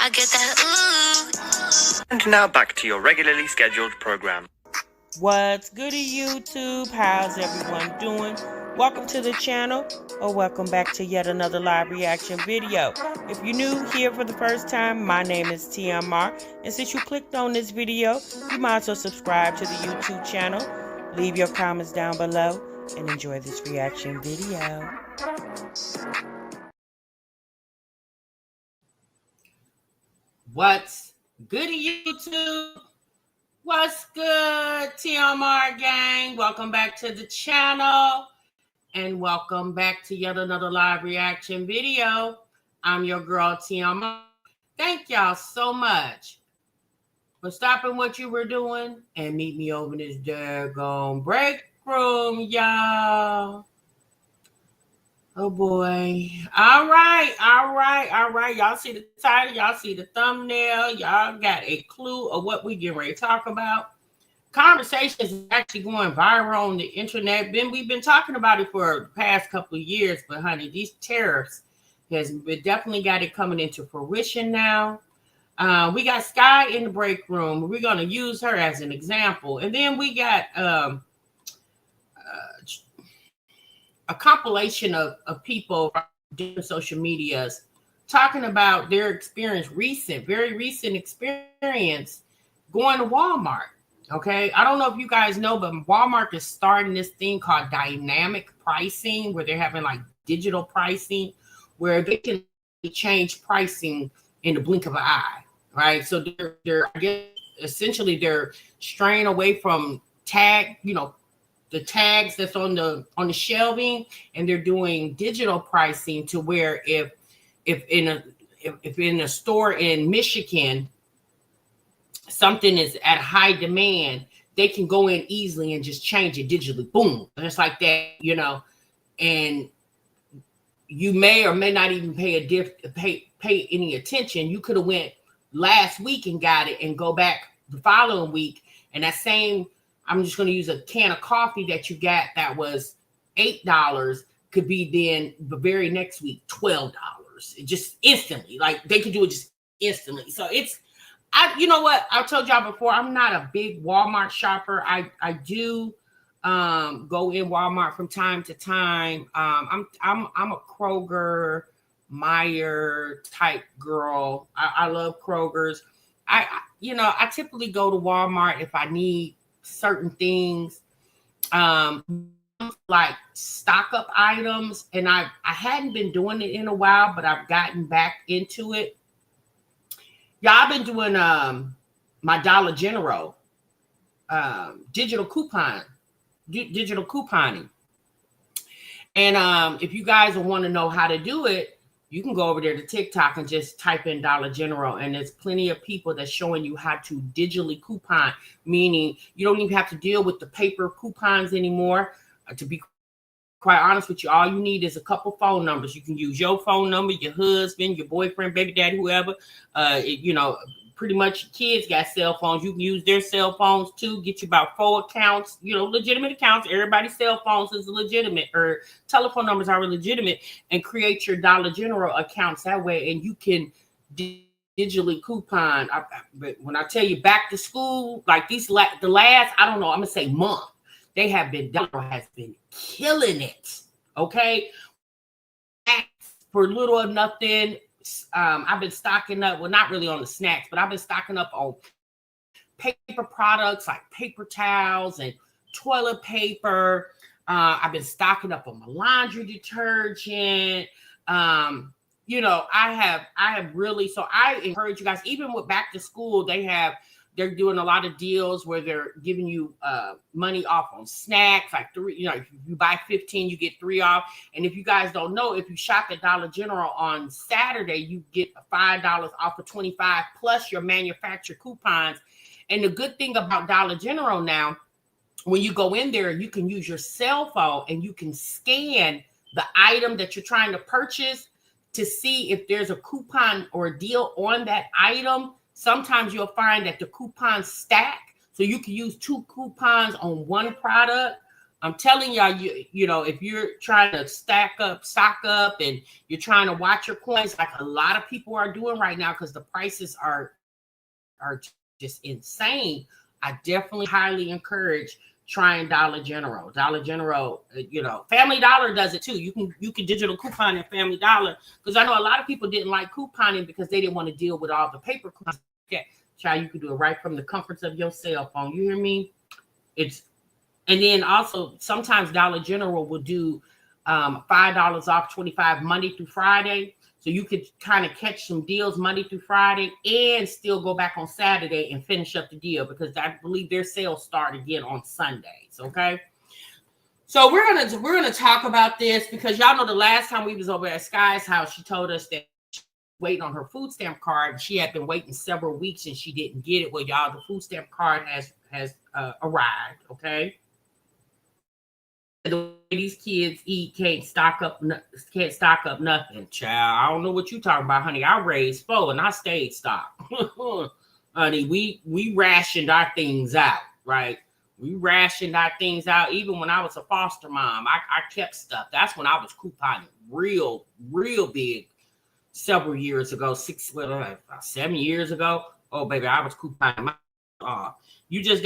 I get that ooh. And now back to your regularly scheduled program. What's goody, YouTube? How's everyone doing? Welcome to the channel, or welcome back to yet another live reaction video. If you're new here for the first time, my name is TMR, and since you clicked on this video, you might as well subscribe to the YouTube channel, leave your comments down below, and enjoy this reaction video. What's goody, YouTube? What's good, TMR gang? Welcome back to the channel and welcome back to yet another live reaction video. I'm your girl, TMR. Thank y'all so much for stopping what you were doing and meet me over this daggone break room, y'all. Oh boy. All right. Y'all see the title, y'all see the thumbnail, y'all got a clue of what we get ready to talk about. Conversations is actually going viral on the internet. We've been talking about it for the past couple of years, but honey, these tariffs has definitely got it coming into fruition now. We got Sky in the break room. We're going to use her as an example. And then we got a compilation of people from different social medias talking about their experience, very recent experience going to Walmart. Okay, I don't know if you guys know, but Walmart is starting this thing called dynamic pricing, where they're having like digital pricing, where they can change pricing in the blink of an eye, right? So they're I guess essentially they're straying away from the tags that's on the shelving, and they're doing digital pricing to where if in a store in Michigan something is at high demand, they can go in easily and just change it digitally, boom, just like that, and you may or may not even pay any attention. You could have went last week and got it and go back the following week, and that same, I'm just going to use a can of coffee that you got that was $8 could be then the very next week $12. It just instantly, like they could do it just instantly. So you know what? I told y'all before, I'm not a big Walmart shopper. I do go in Walmart from time to time. I'm a Kroger, Meyer type girl. I love Kroger's. I typically go to Walmart if I need certain things, like stock up items, and I hadn't been doing it in a while, but I've gotten back into it. Yeah, I've been doing my Dollar General digital couponing, and if you guys want to know how to do it, you can go over there to TikTok and just type in Dollar General, and there's plenty of people that's showing you how to digitally coupon, meaning you don't even have to deal with the paper coupons anymore. To be quite honest with you, all you need is a couple phone numbers. You can use your phone number, your husband, your boyfriend, baby daddy, whoever. Pretty much kids got cell phones. You can use their cell phones too. Get you about 4 accounts, legitimate accounts. Everybody's cell phones is legitimate, or telephone numbers are legitimate, and create your Dollar General accounts that way, and you can digitally coupon. But when I tell you back to school, like the last, I don't know, I'm gonna say month, Dollar has been killing it. Okay, for little or nothing. I've been stocking up, well, not really on the snacks, but I've been stocking up on paper products like paper towels and toilet paper. I've been stocking up on my laundry detergent. I have really, so I encourage you guys, even with back to school, they're doing a lot of deals where they're giving you money off on snacks, like 3, if you buy 15, you get 3 off. And if you guys don't know, if you shop at Dollar General on Saturday, you get $5 off of 25 plus your manufacturer coupons. And the good thing about Dollar General now, when you go in there, you can use your cell phone and you can scan the item that you're trying to purchase to see if there's a coupon or a deal on that item. Sometimes you'll find that the coupons stack, so you can use 2 coupons on one product. I'm telling y'all, you know, if you're trying to stock up, and you're trying to watch your coins, like a lot of people are doing right now, because the prices are just insane. I definitely highly encourage trying Dollar General. Dollar General, you know, Family Dollar does it too. You can digital coupon in Family Dollar, because I know a lot of people didn't like couponing because they didn't want to deal with all the paper coupons. Child, you can do it right from the comforts of your cell phone. You hear me? And then also sometimes Dollar General will do $5 off 25 Monday through Friday. So you could kind of catch some deals Monday through Friday and still go back on Saturday and finish up the deal, because I believe their sales start again on Sundays. Okay. So we're gonna talk about this, because y'all know the last time we was over at Sky's house, she told us that she was waiting on her food stamp card. She had been waiting several weeks and she didn't get it. Well, y'all, the food stamp card has arrived. Okay. The way these kids eat can't stock up nothing, child. I don't know what you talking about, honey. I raised 4 and I stayed stocked. Honey, we rationed our things out, right? We rationed our things out. Even when I was a foster mom, I kept stuff. That's when I was couponing real big several years ago, 7 years ago. Oh, baby, I was couponing. You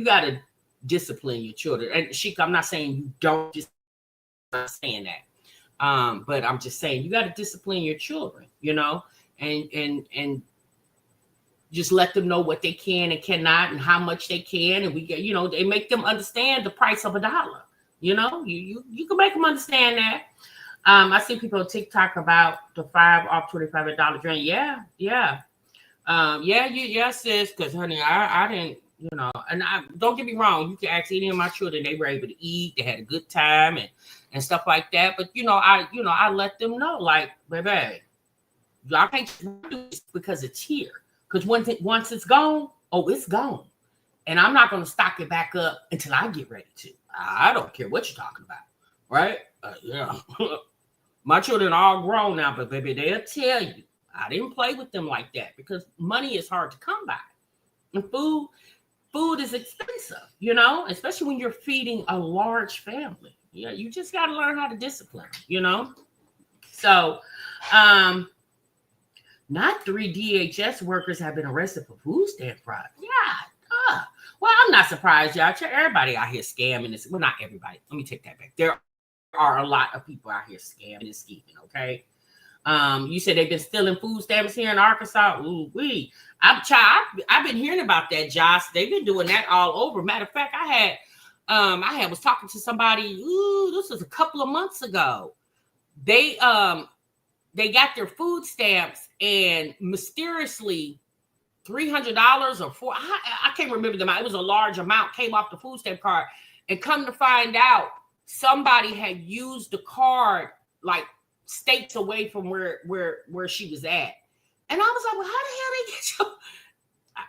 gotta discipline your children. And Sheik, I'm not saying you don't, just not saying that. But I'm just saying you got to discipline your children, you know, and just let them know what they can and cannot and how much they can. And we get, you know, they make them understand the price of $1. You know, you can make them understand that. I see people on TikTok about the 5 off 25 at Dollar General. Yeah, sis, because honey, I didn't. You know, and don't get me wrong, you can ask any of my children, they were able to eat, they had a good time and stuff like that. But I let them know, like, baby, y'all can't do this because it's here. Because once it's gone, it's gone. And I'm not gonna stock it back up until I get ready to. I don't care what you're talking about, right? Yeah. My children are all grown now, but baby, they'll tell you I didn't play with them like that, because money is hard to come by. And food is expensive, you know, especially when you're feeding a large family. Yeah, you just got to learn how to discipline, you know. So, not 3 DHS workers have been arrested for food stamp fraud. Yeah. Well, I'm not surprised, y'all. Everybody out here scamming this. Well, not everybody. Let me take that back. There are a lot of people out here scamming and scheming, okay? You said they've been stealing food stamps here in Arkansas. Ooh, I've been hearing about that, Josh. They've been doing that all over. Matter of fact, I was talking to somebody. This was a couple of months ago. They got their food stamps, and mysteriously $300 or $400, I can't remember the amount. It was a large amount, came off the food stamp card, and come to find out, somebody had used the card like states away from where she was at. And I was like, well, how the hell they get you?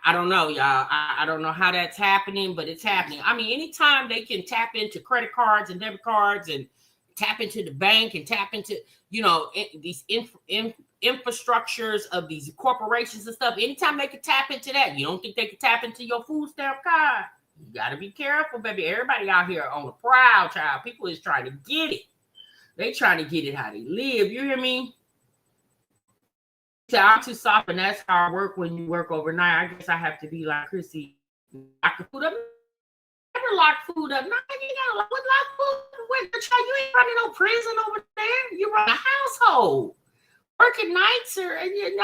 I don't know, y'all. I don't know how that's happening, but it's happening. I mean, anytime they can tap into credit cards and debit cards and tap into the bank and tap into, you know, these infrastructures of these corporations and stuff, anytime they can tap into that, you don't think they can tap into your food stamp card? You got to be careful, baby. Everybody out here on the prowl, child. People is trying to get it. They trying to get it how they live. You hear me? So I'm too soft, and that's hard work when you work overnight. I guess I have to be like Chrissy. Lock the food up. Never lock food up. No, you gotta lock food. You ain't running no prison over there. You run a household. Working nights, or to be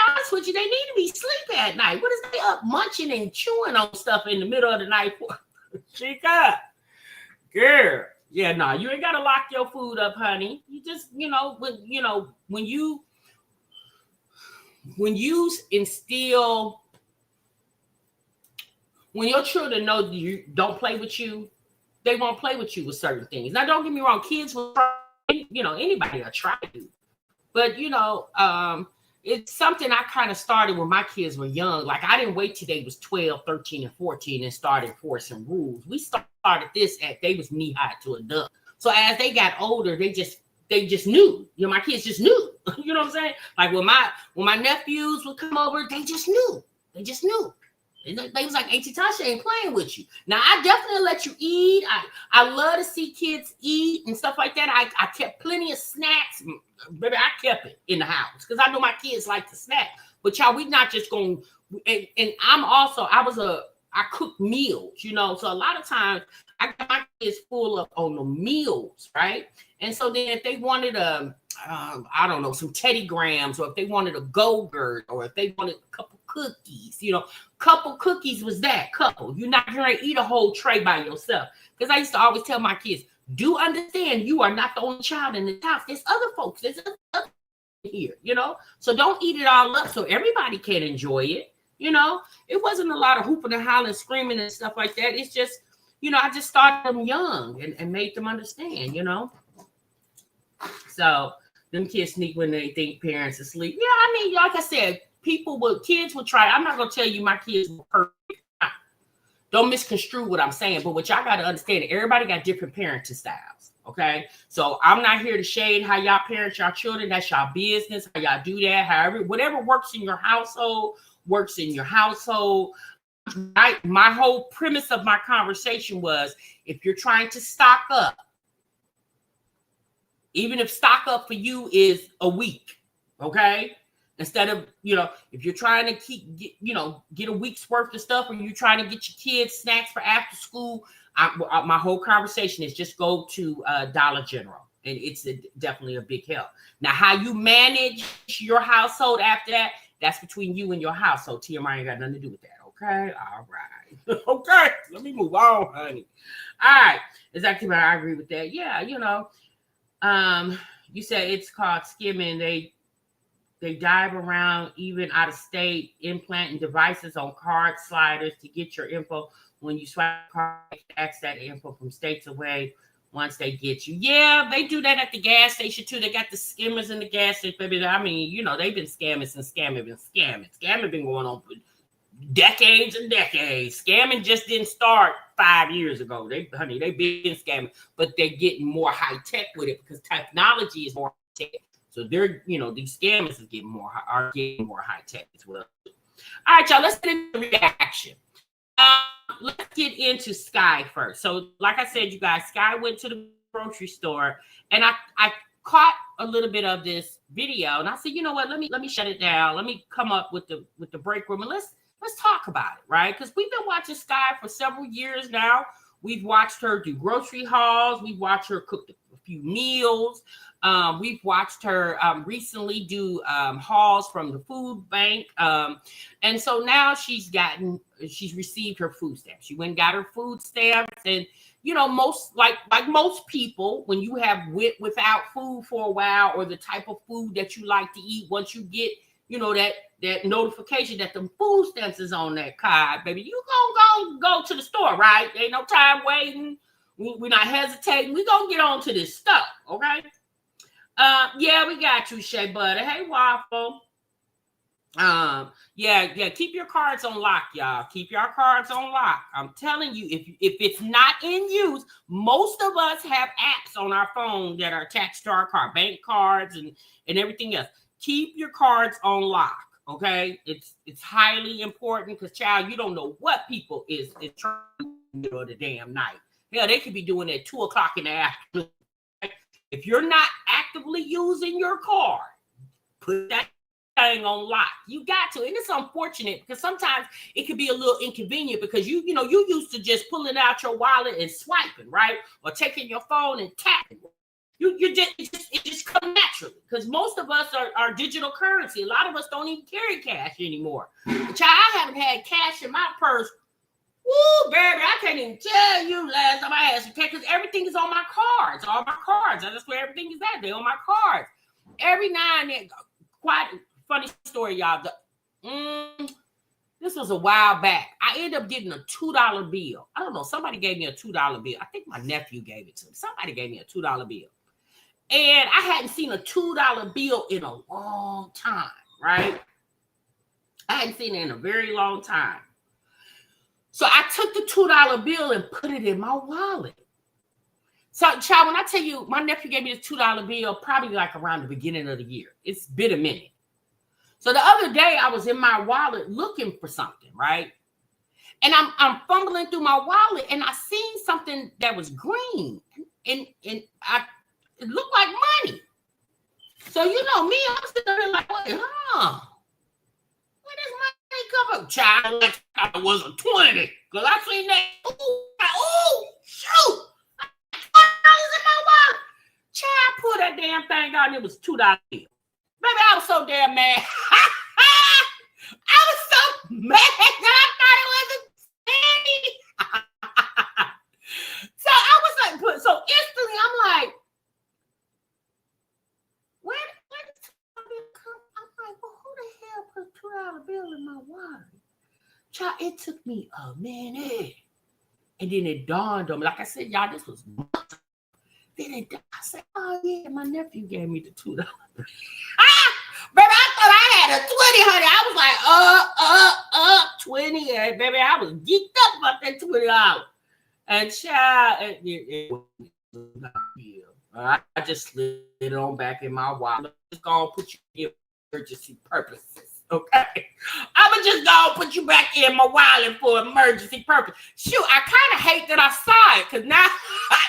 honest with you, they need to be sleeping at night. What is they up munching and chewing on stuff in the middle of the night for? Shake up, girl. Yeah, no, you ain't gotta lock your food up, honey. You just, when you instill, when your children know you don't play with you, they won't play with you with certain things. Now, don't get me wrong, kids will try, anybody will try to, but it's something I kind of started when my kids were young. Like, I didn't wait till they was 12, 13, and 14 and started enforcing rules. We started this at they was knee high to a duck. So as they got older, they just knew. My kids just knew. You know what I'm saying? Like when my nephews would come over, they just knew. And they was like, Auntie Tasha ain't playing with you. Now, I definitely let you eat. I love to see kids eat and stuff like that. I kept plenty of snacks. Baby, I kept it in the house because I know my kids like to snack. But y'all, we not just going, and I cook meals, you know. So a lot of times I got my kids full up on the meals, right? And so then if they wanted I don't know, some Teddy Grahams, or if they wanted a Go-Gurt, or if they wanted a couple cookies, you know, couple cookies was that couple. You're not going to eat a whole tray by yourself. Because I used to always tell my kids, do understand you are not the only child in the house. There's other folks. There's other here, you know. So don't eat it all up so everybody can enjoy it. You know, it wasn't a lot of hooping and hollering, screaming and stuff like that. It's just, you know, I just started them young and made them understand, you know. So them kids sneak when they think parents are asleep. Yeah, I mean, like I said, kids will try. I'm not going to tell you my kids were perfect. Don't misconstrue what I'm saying. But what y'all got to understand, everybody got different parenting styles. Okay. So I'm not here to shade how y'all parent y'all children. That's y'all business. How y'all do that. However, whatever works in your household works in your household. My whole premise of my conversation was, if you're trying to stock up, even if stock up for you is a week, okay? Instead of, you know, if you're trying to get a week's worth of stuff, or you're trying to get your kids snacks for after school, my whole conversation is just go to Dollar General, and it's definitely a big help. Now, how you manage your household after that, that's between you and your household. TMI ain't got nothing to do with that, okay? All right. Okay, let me move on, honey. All right, exactly right. I agree with that. Yeah, you know, you said it's called skimming. They dive around, even out of state, implanting devices on card sliders to get your info. When you swipe a card, access that info from states away once they get you. Yeah, they do that at the gas station too. They got the skimmers in the gas station, baby. I mean, you know, they've been scamming since scamming been scamming. Scamming been going on for decades and decades. Scamming just didn't start 5 years ago. They've been scamming, but they're getting more high tech with it because technology is more high tech. So they're, you know, these scammers are getting more high tech as well. All right, y'all, let's get into the reaction. Let's get into Sky first. So, like I said, you guys, Sky went to the grocery store, and I caught a little bit of this video, and I said, you know what? Let me shut it down. Let me come up with the break room, and let's talk about it, right? Because we've been watching Sky for several years now. We've watched her do grocery hauls. We've watched her cook a few meals. We've watched her recently do hauls from the food bank. And so now she's received her food stamps. She went and got her food stamps. And, you know, most people, when you have without food for a while, or the type of food that you like to eat, once you get, you know, that notification that the food stamps is on that card, baby, you gonna go to the store, right? Ain't no time waiting. We're not hesitating. We gonna get on to this stuff, okay? Yeah, we got you, Shea Butter. Hey, Waffle. Yeah, keep your cards on lock, y'all. Keep your cards on lock. I'm telling you, if it's not in use, most of us have apps on our phone that are attached to our card, bank cards and everything else. Keep your cards on lock, okay? It's highly important because, child, you don't know what people is trying to do in the middle of the damn night. Hell, they could be doing it at 2 o'clock in the afternoon. If you're not actively using your card, put that thing on lock. You got to. And it's unfortunate because sometimes it could be a little inconvenient because you used to just pulling out your wallet and swiping, right? Or taking your phone and tapping. It just comes naturally because most of us are digital currency. A lot of us don't even carry cash anymore. But child, I haven't had cash in my purse. Woo, baby, I can't even tell you last time I had some cash because everything is on my cards. All my cards. That's where everything is at. They're on my cards. Every now and then, quite funny story, y'all. This was a while back. I ended up getting a $2 bill. I don't know. Somebody gave me a $2 bill. I think my nephew gave it to me. Somebody gave me a $2 bill. And I hadn't seen a $2 bill in a long time, right? I hadn't seen it in a very long time. So I took the $2 bill and put it in my wallet. So, child, when I tell you, my nephew gave me this $2 bill probably like around the beginning of the year. It's been a minute. So the other day, I was in my wallet looking for something, right? And I'm fumbling through my wallet, and I seen something that was green, and it looked like money. So you know me, I'm sitting there like, wait, where does money come from? Child, like I was a 20, cause I seen that. Ooh, shoot! $20 in my wallet. Child, pull that damn thing out, and it was $2 bill. Baby, I was so damn mad. I was so mad that I thought it was a penny. So I was like, so instantly I'm like, where did $2 bill come? I'm like, well, who the hell put $2 bill in my wallet? Child, it took me a minute. And then it dawned on me. Like I said, y'all, this was months. Then I said, oh yeah, my nephew gave me the $2. Baby, I thought I had a 20, honey. I was like, 20. Baby, I was geeked up about that $20. And child, it was not real. I just slid it on back in my wallet. Just gonna put you in emergency purposes, okay? I'ma just gonna put you back in my wallet for emergency purpose. Shoot, I kind of hate that I saw it, cause now,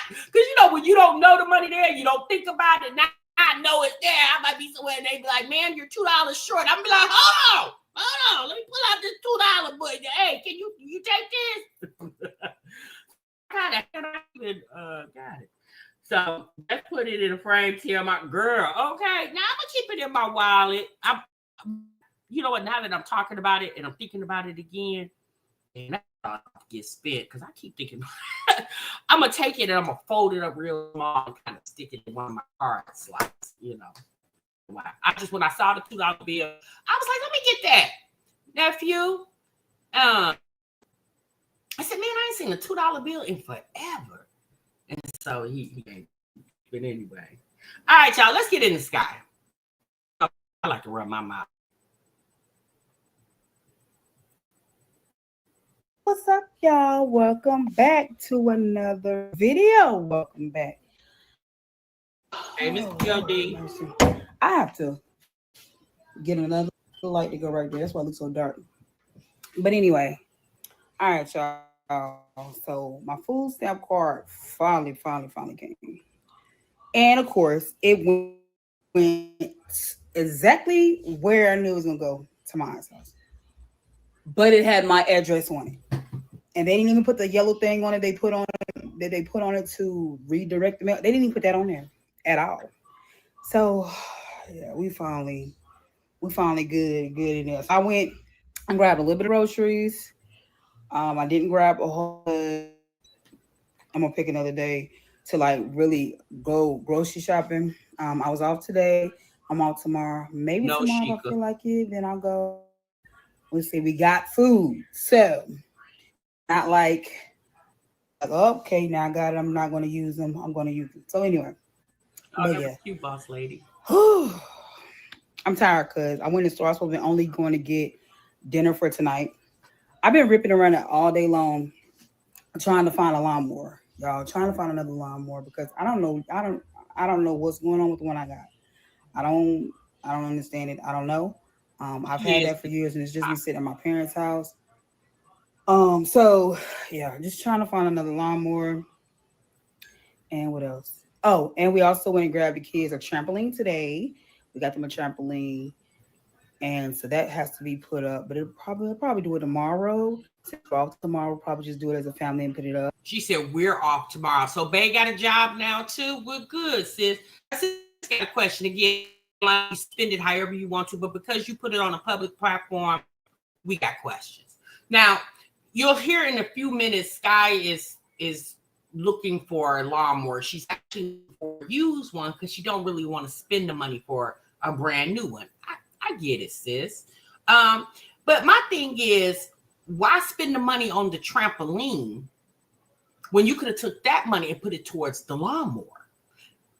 cause you know when you don't know the money there, you don't think about it. Now I know it's there. I might be somewhere and they be like, "Man, you're $2 short." I'm be like, "Hold on, let me pull out this $2 boy. Hey, can you take this?" Kind of got it. So let's put it in a frame. Tell my girl, okay, now I'm gonna keep it in my wallet. You know what? Now that I'm talking about it and I'm thinking about it again, and that get spent because I keep thinking I'm gonna take it and I'm gonna fold it up real small and kind of stick it in one of my card slots. You know, when I saw the $2 bill, I was like, let me get that, nephew. I said, man, I ain't seen a $2 bill in forever. And so he ain't. But anyway. All right, y'all, let's get in the sky. I like to run my mouth. What's up, y'all? Welcome back to another video. Welcome back. Hey, Miss PLD. I have to get another light to go right there. That's why it looks so dark. But anyway, all right, y'all. So my food stamp card finally came. And of course, it went exactly where I knew it was gonna go, to my house. But it had my address on it. And they didn't even put the yellow thing on it. They put on it to redirect the mail. They didn't even put that on there at all. So yeah, we finally good in there. So I went and grabbed a little bit of groceries. I didn't grab a whole. I'm gonna pick another day to like really go grocery shopping. I was off today. I'm off tomorrow. Maybe tomorrow if I feel like it, then I'll go. We'll see. We got food, so not like okay, now I got it. I'm not gonna use them. I'm gonna use them. So anyway, but yeah, cute boss lady. I'm tired because I went to the store. I was supposed to be only going to get dinner for tonight. I've been ripping around it all day long, trying to find a lawnmower, y'all. Trying to find another lawnmower because I don't know what's going on with the one I got. I don't understand it. I don't know. I've had that for years, and it's just been sitting at my parents' house. So yeah, just trying to find another lawnmower. And what else? Oh, and we also went and grabbed the kids a trampoline today. We got them a trampoline. And so that has to be put up, but it'll probably do it tomorrow. Off tomorrow, we'll probably just do it as a family and put it up. She said we're off tomorrow. So Bay got a job now too. We're good, sis. I just got a question again. You spend it however you want to, but because you put it on a public platform, we got questions. Now, you'll hear in a few minutes, Sky is looking for a lawnmower. She's actually for a used one because she don't really want to spend the money for a brand new one. I get it, sis. But my thing is, why spend the money on the trampoline when you could have took that money and put it towards the lawnmower?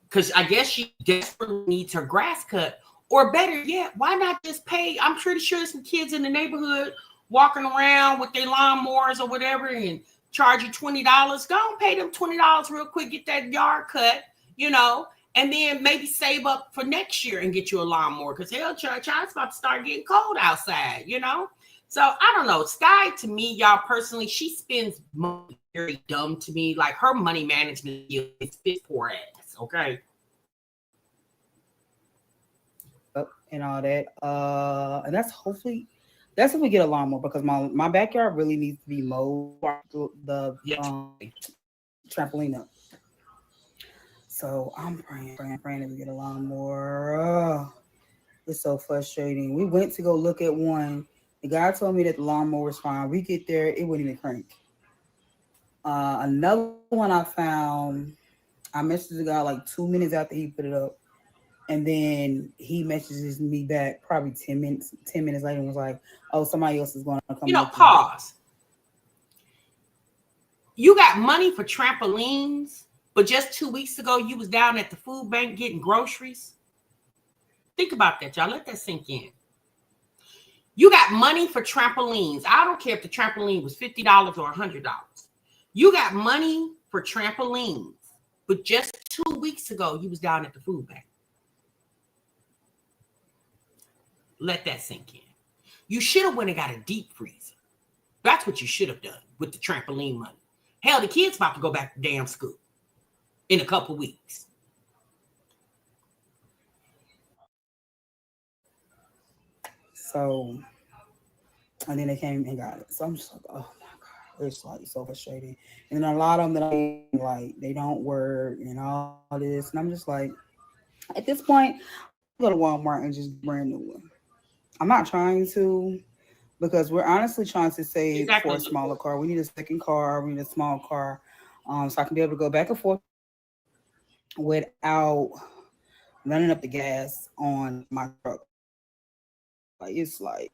Because I guess she desperately needs her grass cut. Or better yet, why not just pay? I'm pretty sure there's some kids in the neighborhood walking around with their lawnmowers or whatever and charge you $20. Go and pay them $20 real quick, get that yard cut, you know, and then maybe save up for next year and get you a lawnmower. Because hell, child's about to start getting cold outside, you know. So I don't know. Sky, to me, y'all personally, she spends money very dumb to me. Like her money management is fit poor ass. Okay. And all that. And that's hopefully that's if we get a lawnmower because my backyard really needs to be mowed. The trampoline up. So I'm praying that we get a lawnmower. It's so frustrating. We went to go look at one. The guy told me that the lawnmower was fine. We get there, it wouldn't even crank. Another one I found, I messaged the guy like 2 minutes after he put it up. And then he messages me back probably 10 minutes later and was like, oh, somebody else is going to come. Pause. You got money for trampolines, but just 2 weeks ago, you was down at the food bank getting groceries. Think about that, y'all. Let that sink in. You got money for trampolines. I don't care if the trampoline was $50 or $100. You got money for trampolines, but just 2 weeks ago, you was down at the food bank. Let that sink in. You should have went and got a deep freezer. That's what you should have done with the trampoline money. Hell, the kid's about to go back to damn school in a couple weeks. So, and then they came and got it. So I'm just like, oh my God, it's like so frustrating. And then a lot of them that I like, they don't work and all this. And I'm just like, at this point, I'll go to Walmart and just brand new one. I'm not trying to because we're honestly trying to save for a smaller car. We need a second car. We need a small car. So I can be able to go back and forth without running up the gas on my truck. Like it's like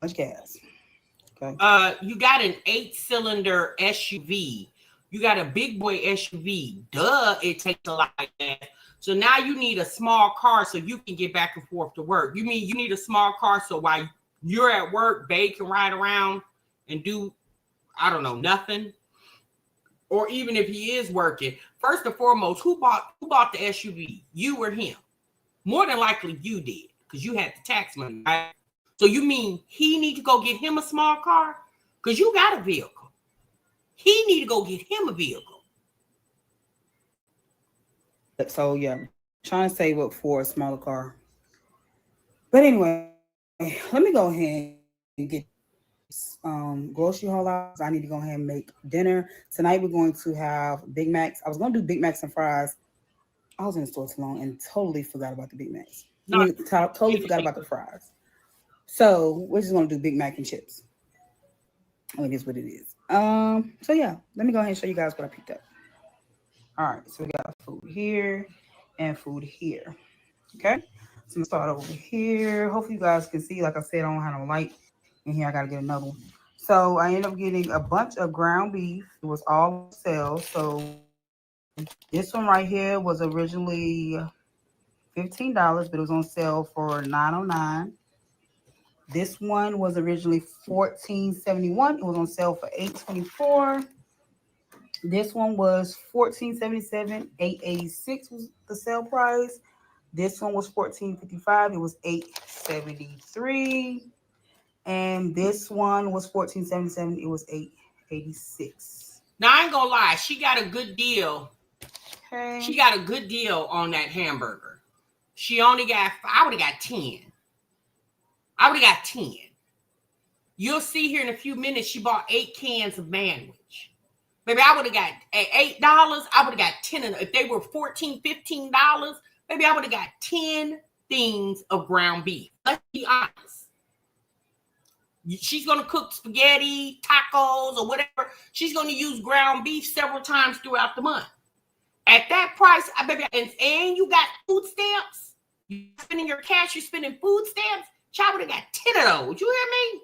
much gas. Okay. You got an 8-cylinder SUV. You got a big boy SUV. Duh, it takes a lot of gas. So now you need a small car so you can get back and forth to work. You mean you need a small car so while you're at work, babe can ride around and do, I don't know, nothing? Or even if he is working, first and foremost, who bought the SUV? You or him? More than likely you did because you had the tax money, right? So you mean he need to go get him a small car? Because you got a vehicle. He need to go get him a vehicle. So yeah, trying to save up for a smaller car. But anyway, let me go ahead and get grocery haul out. I need to go ahead and make dinner. Tonight we're going to have Big Macs. I was going to do Big Macs and fries. I was in the store too long and totally forgot about the Big Macs. Totally forgot about the fries. So we're just going to do Big Mac and chips. It is what it is. So yeah, let me go ahead and show you guys what I picked up. All right, so we got food here and food here. Okay, so I'm gonna start over here. Hopefully you guys can see. Like I said, I don't have no light in here. I gotta get another one. So I ended up getting a bunch of ground beef. It was all on sale. So this one right here was originally $15, but it was on sale for $9.09. This one was originally $14.71. It was on sale for $8.24. This one was $14.77. $8.86 was the sale price. This one was $14.55. It was $8.73. And this one was $14.77. It was $8.86. Now I ain't gonna lie, she got a good deal. Okay. She got a good deal on that hamburger. She only got, I would have got 10. I would have got 10. You'll see here in a few minutes, she bought 8 cans of sandwich. Baby, I would have got at $8, I would have got 10 of them. If they were $14, $15, maybe I would have got 10 things of ground beef. Let's be honest. She's going to cook spaghetti, tacos, or whatever. She's going to use ground beef several times throughout the month. At that price, baby, and you got food stamps. You're spending your cash, you're spending food stamps. Child would have got 10 of those. You hear me?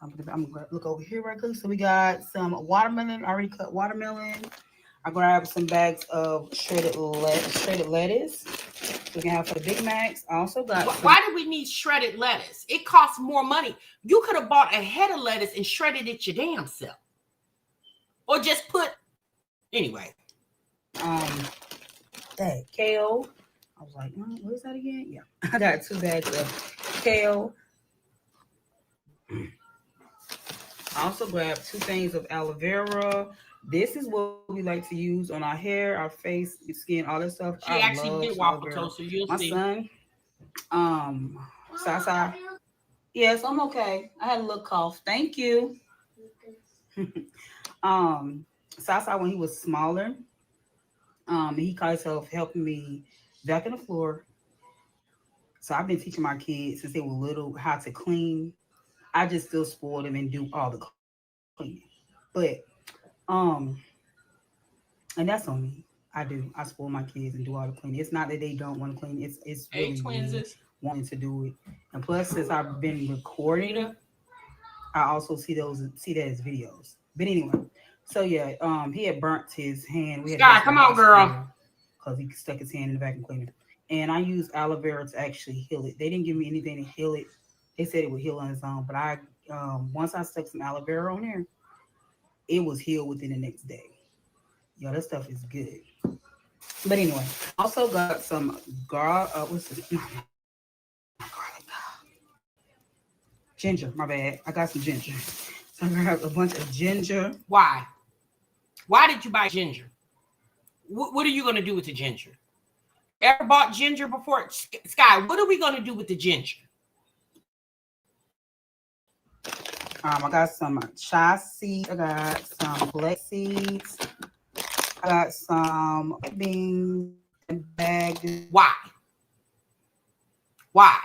I'm gonna look over here right quick. So we got some watermelon, already cut watermelon. I'm gonna grab some bags of shredded lettuce. We can have for the Big Macs. I also got. Why do we need shredded lettuce? It costs more money. You could have bought a head of lettuce and shredded it your damn self, or just put. Anyway, kale, I was like, what is that again? Yeah. I got 2 bags of kale. I also grabbed 2 things of aloe vera. This is what we like to use on our hair, our face, skin, all that stuff. She I actually love did aloe waffle vera. toast, so you'll My see. son, Sasa. Yes, I'm okay. I had a little cough. Thank you. Sasa, when he was smaller, he called himself helping me vacuum the floor. So I've been teaching my kids since they were little how to clean. I just still spoil them and do all the cleaning. But um, and that's on me. I do. I spoil my kids and do all the cleaning. It's not that they don't want to clean. It's Hey, really me twinses. wanting to do it. And plus, since I've been recording, I also see that as videos. But anyway, so yeah, he had burnt his hand. We had to go Sky, to the come on, girl. hospital because he stuck his hand in the vacuum cleaner. And I used aloe vera to actually heal it. They didn't give me anything to heal it. They said it would heal on its own, but I once I stuck some aloe vera on there, it was healed within the next day. Yo, that stuff is good. But anyway, also got some what's this? Ginger. My bad. I got some ginger. So I'm gonna have a bunch of ginger. Why? Why did you buy ginger? What are you going to do with the ginger? Ever bought ginger before? Sky, what are we going to do with the ginger? I got some chia seeds. I got some black seeds. I got some beans and bagged. Why? Why?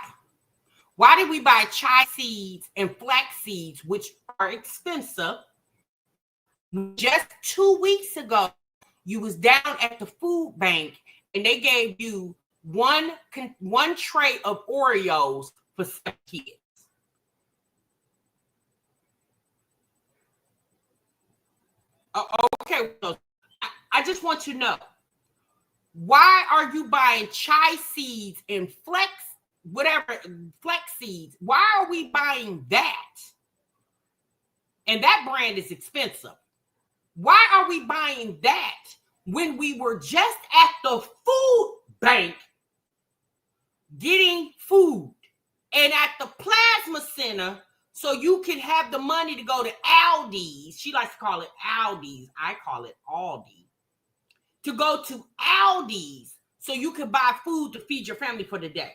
Why did we buy chia seeds and flax seeds, which are expensive? Just 2 weeks ago, you was down at the food bank and they gave you one tray of Oreos for 7 kids. Okay, so I just want to know, why are you buying chia seeds and flex seeds? Why are we buying that? And that brand is expensive. Why are we buying that when we were just at the food bank getting food and at the plasma center so you can have the money to go to Aldi's? She likes to call it Aldi's. I call it Aldi. To go to Aldi's so you can buy food to feed your family for the day.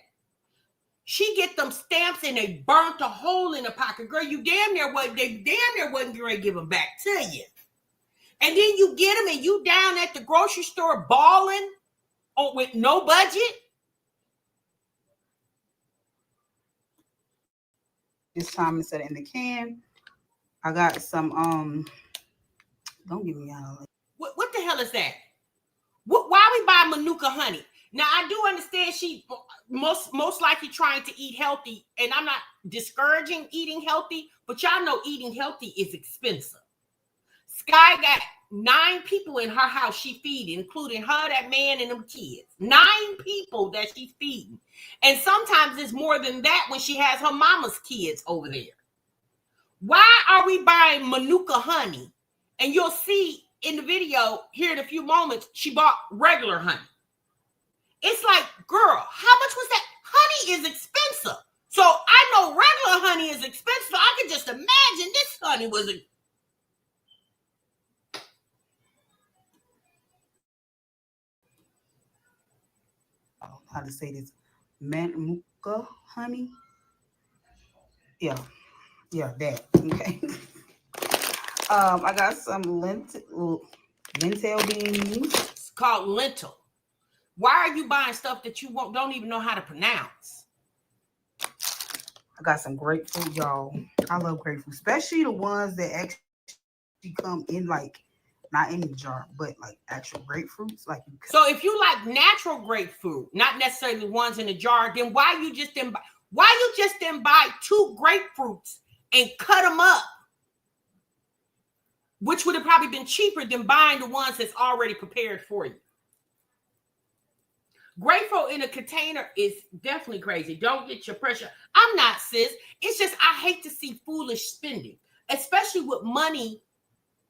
She get them stamps and they burnt a hole in the pocket. Girl, you damn near wasn't going to give them back to you. And then you get them and you down at the grocery store balling with no budget. This time instead of in the can, I got some don't give me all. What the hell is that? Why we buy Manuka honey? Now I do understand she most likely trying to eat healthy, and I'm not discouraging eating healthy, but y'all know eating healthy is expensive. Sky got 9 people in her house she feeding, including her, that man, and them kids. 9 people that she's feeding. And sometimes it's more than that when she has her mama's kids over there. Why are we buying Manuka honey? And you'll see in the video here in a few moments, she bought regular honey. It's like, girl, how much was that? Honey is expensive. So I know regular honey is expensive. So I can just imagine this honey was how to say this, Manuka honey. Yeah, that. Okay. I got some lentil beans. It's called lentil. Why are you buying stuff that you don't even know how to pronounce? I got some grapefruit, y'all. I love grapefruit, especially the ones that actually come in like not in the jar, but like actual grapefruits. Like so, if you like natural grapefruit, not necessarily the ones in the jar, then why you just didn't buy 2 grapefruits and cut them up, which would have probably been cheaper than buying the ones that's already prepared for you. Grapefruit in a container is definitely crazy. Don't get your pressure. I'm not, sis. It's just I hate to see foolish spending, especially with money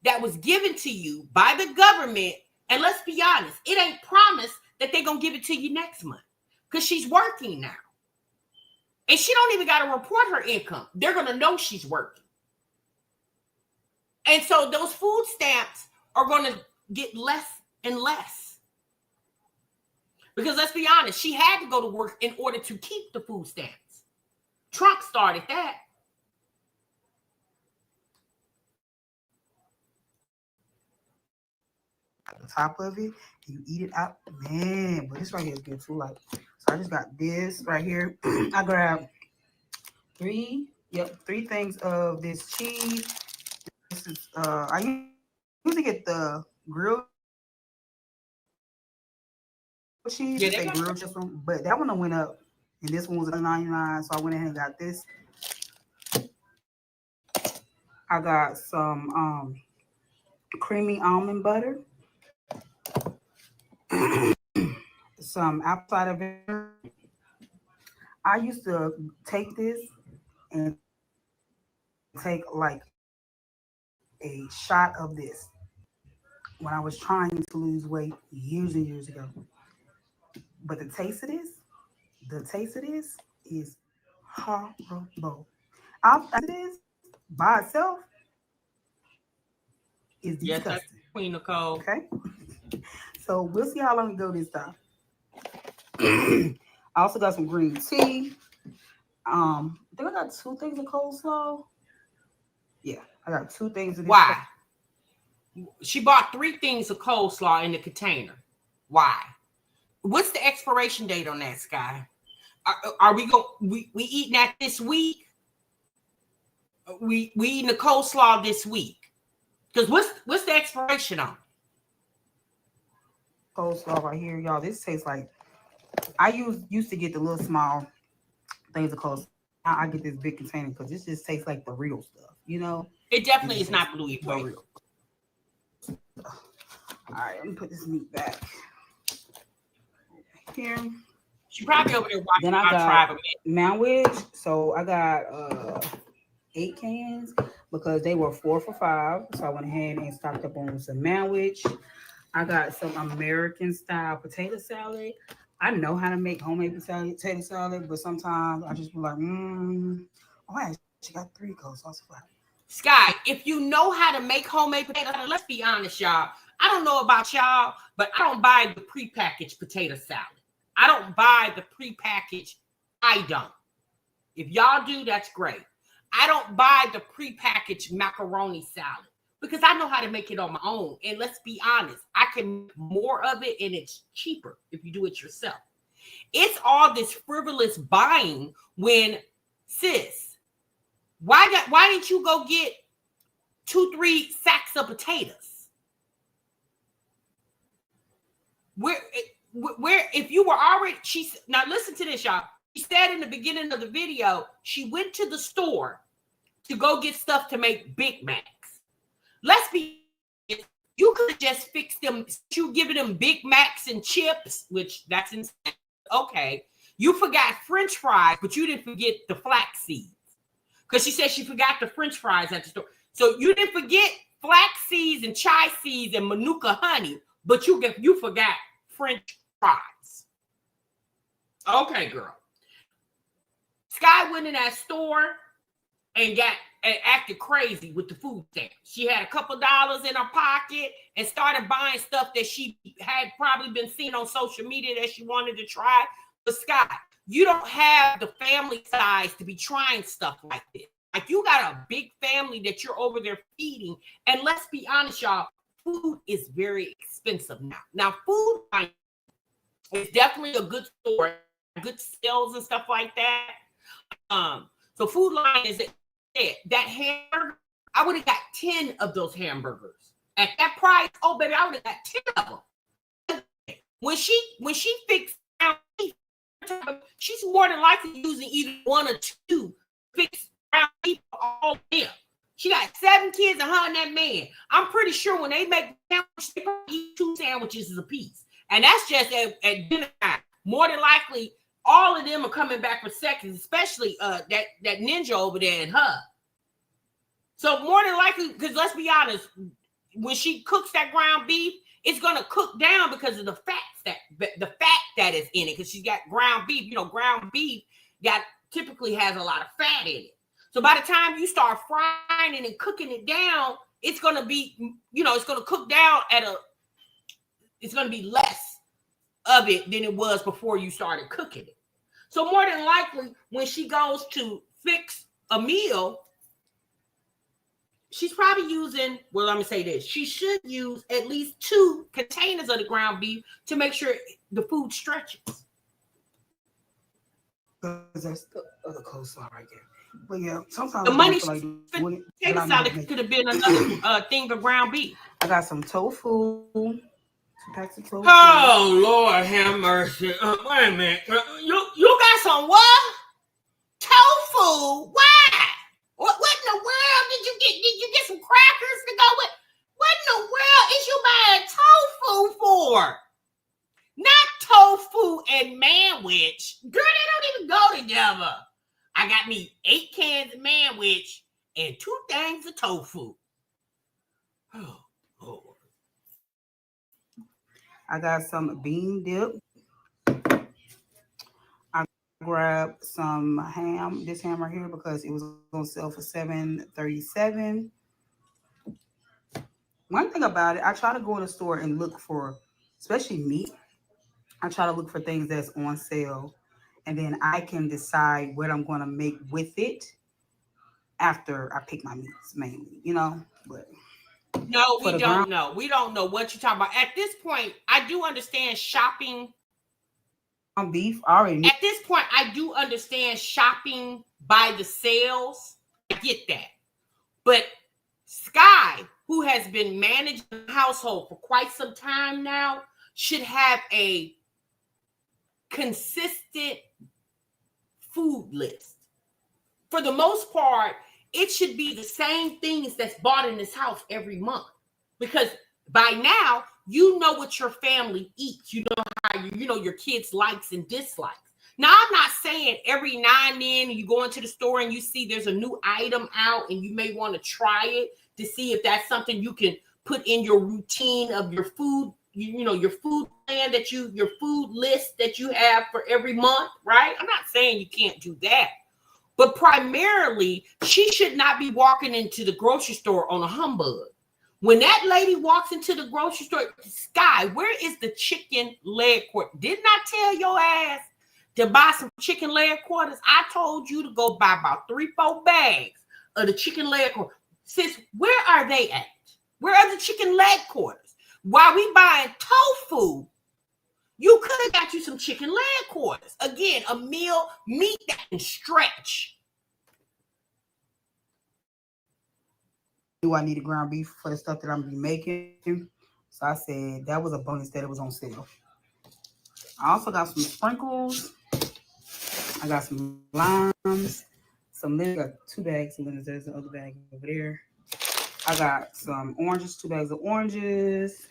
that was given to you by the government. And let's be honest, it ain't promised that they're going to give it to you next month. because she's working now. And she don't even got to report her income. They're going to know she's working. And so those food stamps are going to get less and less. Because let's be honest, she had to go to work in order to keep the food stamps. Trump started that. At the top of it, you eat it out, man. But this right here is good too. Like, so I just got this right here. I grabbed three things of this cheese. This is I usually get the grilled cheese, Yeah, they grilled cheese one, but that one went up, and this one was $1.99, so I went ahead and got this. I got some creamy almond butter, some apple cider vinegar. I used to take this and take like a shot of this when I was trying to lose weight years and years ago. But the taste of this is horrible. It is by itself is yes, disgusting. that's Queen Nicole. Okay, so we'll see how long it go this time. I also got some green tea. I think I got 2 things of coleslaw. Yeah, I got 2 things of this. Why? She bought 3 things of coleslaw in the container. Why? What's the expiration date on that, Sky? Are we eating that this week? We eating the coleslaw this week? Because what's the expiration on? Coleslaw right here, y'all. This tastes like I used to get the little small things of coleslaw. Now I get this big container because this just tastes like the real stuff, you know. It definitely is not Blue Equate. All right, let me put this meat back here. She probably over there watching Then I our got tribe. sandwich. So I got 8 cans because they were 4 for $5. So I went ahead and stocked up on some sandwich. I got some American style potato salad. I know how to make homemade potato salad, but sometimes I just be like, oh, I actually got 3 coleslaw. Sky, if you know how to make homemade potato salad, let's be honest, y'all. I don't know about y'all, but I don't buy the prepackaged potato salad. I don't buy the prepackaged. I don't. If y'all do, that's great. I don't buy the prepackaged macaroni salad because I know how to make it on my own. And let's be honest, I can make more of it and it's cheaper if you do it yourself. It's all this frivolous buying when, sis, why didn't you go get 2-3 sacks of potatoes? Where if you were already, now listen to this, y'all. She said in the beginning of the video, she went to the store to go get stuff to make Big Macs. Let's be, you could have just fixed them. You giving them Big Macs and chips, which that's insane. Okay. You forgot French fries, but you didn't forget the flax seeds. Because she said she forgot the French fries at the store. So you didn't forget flax seeds and chai seeds and Manuka honey, but you forgot French fries. Okay, girl. Sky went in that store and acted crazy with the food stamps. She had a couple dollars in her pocket and started buying stuff that she had probably been seeing on social media that she wanted to try. But Sky, you don't have the family size to be trying stuff like this. Like, you got a big family that you're over there feeding. And let's be honest, y'all, food is very expensive now. Now, Food Line is definitely a good store, good sales and stuff like that. So Food Line is that hamburger. I would have got 10 of those hamburgers at that price. Oh, baby, I would have got 10 of them. When she fixed ground beef, she's more than likely using either 1 or 2 fixed ground beef for all of them. She got 7 kids and her and that man. I'm pretty sure when they make sandwiches, they probably eat 2 sandwiches a piece. And that's just at dinner time. More than likely, all of them are coming back for seconds, especially that ninja over there and her. So more than likely, because let's be honest, when she cooks that ground beef, it's going to cook down because of the fats the fat that is in it, because she's got ground beef. You know, ground beef typically has a lot of fat in it. So by the time you start frying it and cooking it down, it's going to be, it's going to cook down it's going to be less of it than it was before you started cooking it. So more than likely, when she goes to fix a meal, she's probably using, well, let me say this. She should use at least 2 containers of the ground beef to make sure the food stretches. Because that's the other coleslaw right there. But yeah, sometimes The money potato salad could have been another thing of ground beef. I got some tofu, 2 packs of tofu. Oh Lord, have mercy! Wait a minute, you got some what? Tofu? Why? What in the world did you get? Did you get some crackers to go with? What in the world is you buying tofu for? Not tofu and manwich. Girl, they don't even go together. I got me 8 cans of manwich and 2 things of tofu. Oh, Lord. I got some bean dip. I grabbed some ham, this ham right here, because it was going to sell for $7.37. One thing about it, I try to go in the store and look for, especially meat, I try to look for things that's on sale, and then I can decide what I'm going to make with it after I pick my meats, mainly, but no, we don't know. We don't know what you're talking about. At this point, I do understand shopping on beef already. At this point, I do understand shopping by the sales. I get that. But Sky, who has been managing the household for quite some time now, should have a consistent food list. For the most part, it should be the same things that's bought in this house every month. Because by now, you know what your family eats. You know how your kids' likes and dislikes. Now, I'm not saying every now and then you go into the store and you see there's a new item out and you may want to try it to see if that's something you can put in your routine of your food, your food plan your food list that you have for every month, right? I'm not saying you can't do that. But primarily, she should not be walking into the grocery store on a humbug. When that lady walks into the grocery store, Sky, where is the chicken leg quarter? Didn't I tell your ass to buy some chicken leg quarters? I told you to go buy about 3-4 bags of the chicken leg quarters. Sis, where are they at? Where are the chicken leg quarters? While we buying tofu, you could have got you some chicken leg quarters. Again, a meat that can stretch. Do I need a ground beef for the stuff that I'm going to be making? So I said that was a bonus that it was on sale. I also got some sprinkles. I got some limes, some lemons. I got 2 bags of lemons. There's the other bag over there. I got some oranges, 2 bags of oranges.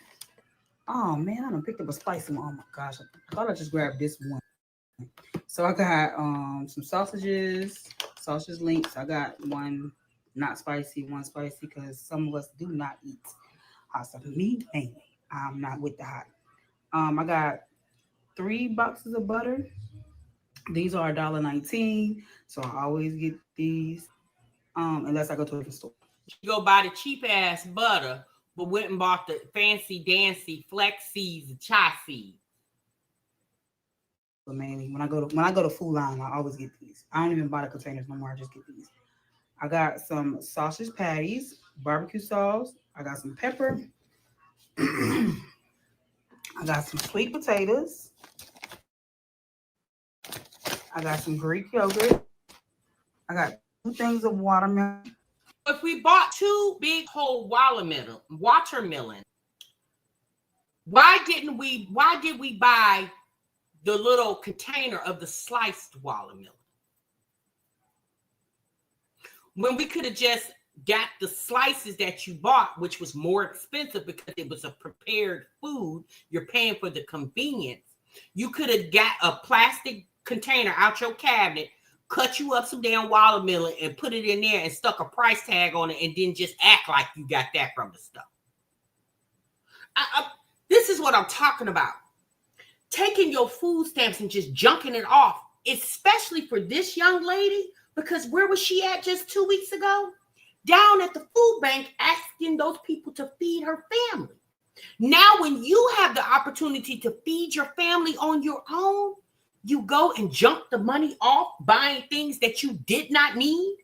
Oh, man, I done picked up a spicy one. Oh, my gosh. I thought I just grabbed this one. So I got some sausages, sausage links. I got one not spicy, one spicy, because some of us do not eat hot stuff. Me, mainly. I'm not with the hot. I got 3 boxes of butter. These are $1.19, so I always get these unless I go to a different store. You go buy the cheap ass butter, but went and bought the fancy dancy flex seeds and chai seeds. But mainly when I go to Food Line, I always get these. I don't even buy the containers no more. I just get these. I got some sausage patties, barbecue sauce. I got some pepper. I got some sweet potatoes. I got some Greek yogurt. I got 2 things of watermelon. If we bought 2 big whole watermelon, why did we buy the little container of the sliced watermelon? When we could have just got the slices that you bought, which was more expensive because it was a prepared food, you're paying for the convenience. You could have got a plastic container out your cabinet, cut you up some damn watermelon and put it in there and stuck a price tag on it and then just act like you got that from the stuff. This is what I'm talking about. taking your food stamps and just junking it off, especially for this young lady, because where was she at just 2 weeks ago? Down at the food bank asking those people to feed her family. Now, when you have the opportunity to feed your family on your own, you go and junk the money off buying things that you did not need.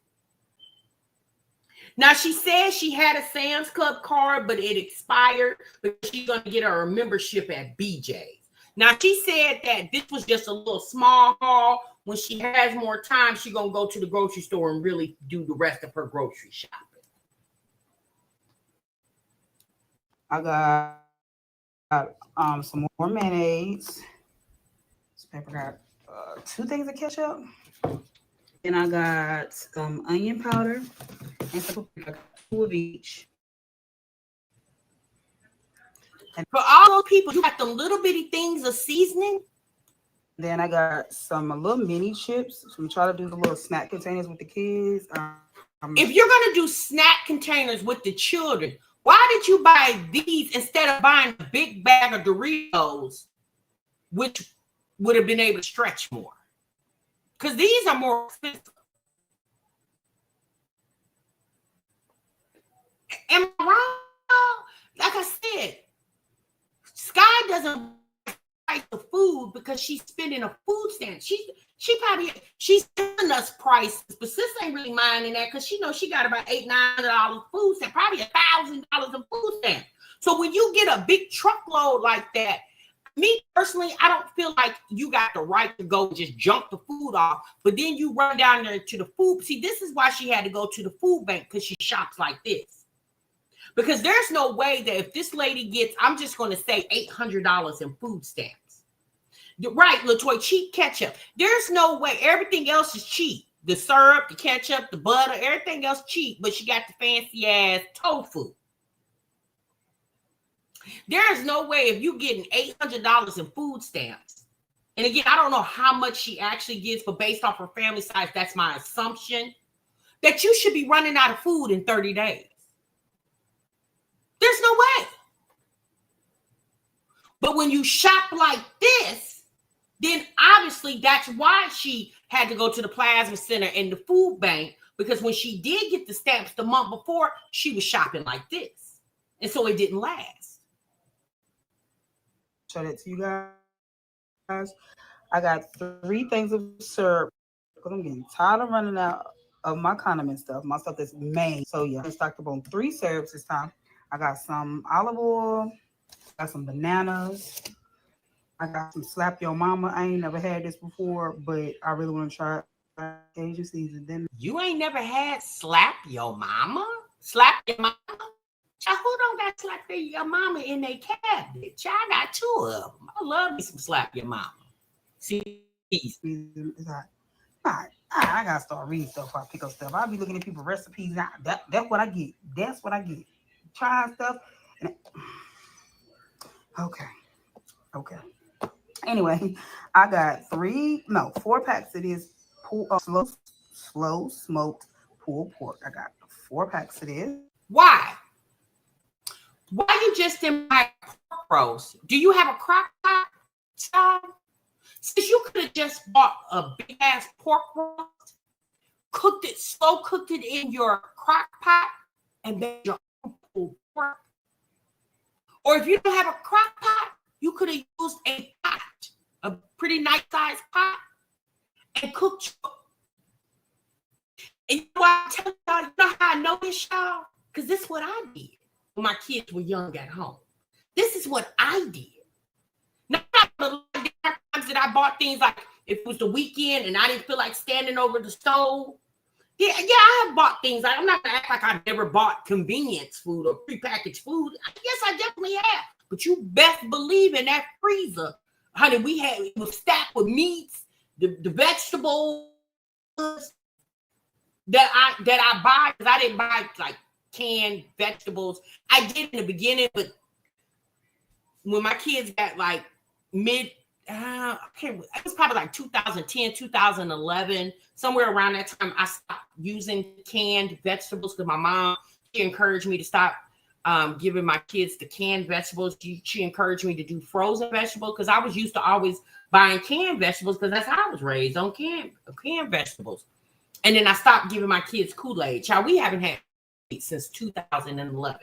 Now, she says she had a Sam's Club card, but it expired because she's going to get her a membership at BJ's. Now, she said that this was just a little small haul. When she has more time, she's going to go to the grocery store and really do the rest of her grocery shopping. I got some more mayonnaise. This paper got 2 things of ketchup. Then I got some onion powder and some 2 of each. And for all those people, you got the little bitty things of seasoning. Then I got some little mini chips. So we try to do the little snack containers with the kids. If you're going to do snack containers with the children, why did you buy these instead of buying a big bag of Doritos, which would have been able to stretch more? Because these are more expensive. Am I wrong? Like I said, Sky doesn't price the food because she's spending a food stamp. She's telling us prices, but sis ain't really minding that because she knows she got about $800-900 food stamp, probably $1,000 of food stamp. So when you get a big truckload like that, me personally, I don't feel like you got the right to go and just jump the food off, but then you run down there to the food. See, this is why she had to go to the food bank, because she shops like this. Because there's no way that if this lady gets, I'm just going to say $800 in food stamps. Right, LaToy, cheap ketchup. There's no way. Everything else is cheap. The syrup, the ketchup, the butter, everything else cheap, but she got the fancy ass tofu. There is no way if you getting $800 in food stamps. And again, I don't know how much she actually gets, but based off her family size, that's my assumption, that you should be running out of food in 30 days. There's no way. But when you shop like this, then obviously that's why she had to go to the plasma center and the food bank, because when she did get the stamps the month before, she was shopping like this. And so it didn't last. Show that to you guys. I got 3 things of syrup because I'm getting tired of running out of my condiment stuff, my stuff that's made. So yeah, I stocked up on 3 syrups this time. I got some olive oil, got some bananas, I got some Slap Your Mama. I ain't never had this before, but I really want to try it. Asian season. Then you ain't never had Slap Your Mama? Slap Your Mama? Child, who don't got Slap Your Mama in their cabinet? Child, I got 2 of them. I love me some Slap Your Mama. See, it's hot. I gotta start reading stuff before I pick up stuff. I'll be looking at people's recipes. That's what I get. That's what I get. Trying stuff. Okay. Anyway, I got 4 packs of this slow smoked pulled pork. I got 4 packs of this. Why? Why you just didn't buy pork roast? Do you have a crock pot, child? Since you could have just bought a big ass pork roast, slow cooked it in your crock pot, and made your own pulled pork. Or if you don't have a crock pot, you could have used a pot, a pretty nice sized pot, and cooked. And you know what I tell y'all? You know how I know this, y'all? Because this is what I did when my kids were young at home. This is what I did. Not the times that I bought things like if it was the weekend and I didn't feel like standing over the stove. Yeah, I have bought things. I'm not gonna act like I've never bought convenience food or prepackaged food. Yes, I definitely have. But you best believe in that freezer, honey. It was stacked with meats, the vegetables that I buy, because I didn't buy like canned vegetables. I did in the beginning, but when my kids got like it was probably like 2010, 2011, somewhere around that time, I stopped using canned vegetables because my mom, she encouraged me to stop giving my kids the canned vegetables. She encouraged me to do frozen vegetables because I was used to always buying canned vegetables because that's how I was raised, on canned vegetables. And then I stopped giving my kids Kool-Aid. Child, we haven't had since 2011.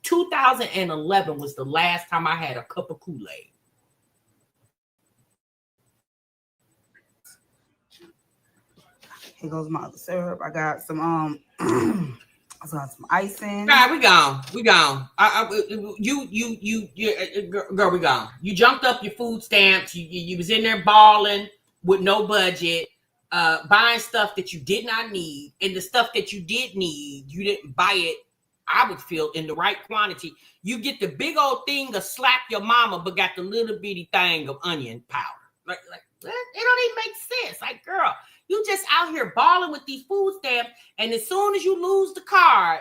2011 was the last time I had a cup of Kool-Aid. Here goes my other syrup. I got some I got some icing. All right, we gone. Girl, we gone. You jumped up your food stamps. You was in there balling with no budget, buying stuff that you did not need, and the stuff that you did need, you didn't buy it. I would feel in the right quantity. You get the big old thing of slap your mama, but got the little bitty thing of onion powder. Like it don't even make sense. Like, girl, you just out here balling with these food stamps, and as soon as you lose the card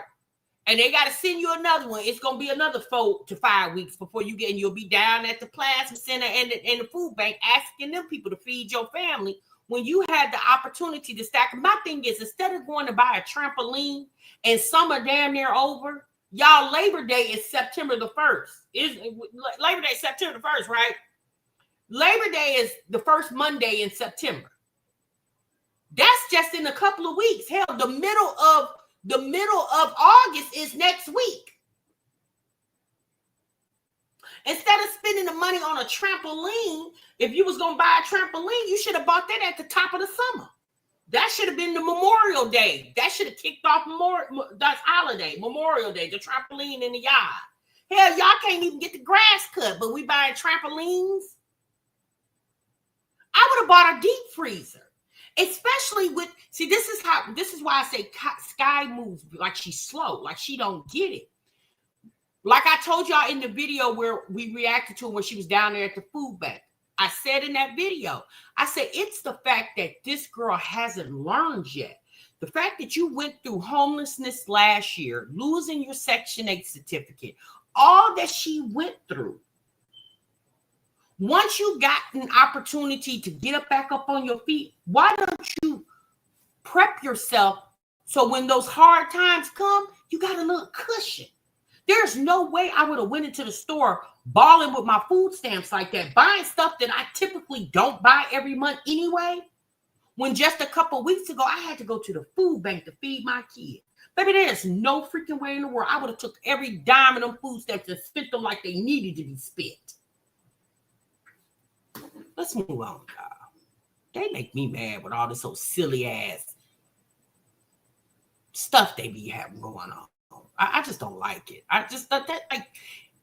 and they got to send you another one, it's going to be another 4 to 5 weeks before you get, and you'll be down at the plasma center and the food bank asking them people to feed your family when you had the opportunity to stack. My thing is, instead of going to buy a trampoline and summer damn near over, y'all, Labor Day is September the 1st. Labor Day is September the 1st, right? Labor Day is the first Monday in September. That's just in a couple of weeks. Hell, the middle of August is next week. Instead of spending the money on a trampoline, if you was going to buy a trampoline, you should have bought that at the top of the summer. That should have been the Memorial Day. That should have kicked off that's holiday, Memorial Day, the trampoline in the yard. Hell, y'all can't even get the grass cut, but we buying trampolines. I would have bought a deep freezer. Especially with, see, this is why I say Sky moves like she's slow, like she don't get it. Like I told y'all in the video where we reacted to her when she was down there at the food bank. I said in that video, I said, it's the fact that this girl hasn't learned yet. The fact that you went through homelessness last year, losing your Section 8 certificate, all that she went through. Once you got an opportunity to get up back up on your feet, why don't you prep yourself so when those hard times come, you got a little cushion? There's no way I would have went into the store balling with my food stamps like that, buying stuff that I typically don't buy every month anyway, when just a couple weeks ago, I had to go to the food bank to feed my kids. Baby, there's no freaking way in the world I would have took every dime of them food stamps and spent them like they needed to be spent. Let's move on, y'all. They make me mad with all this old silly ass stuff they be having going on. I just don't like it. I just that like,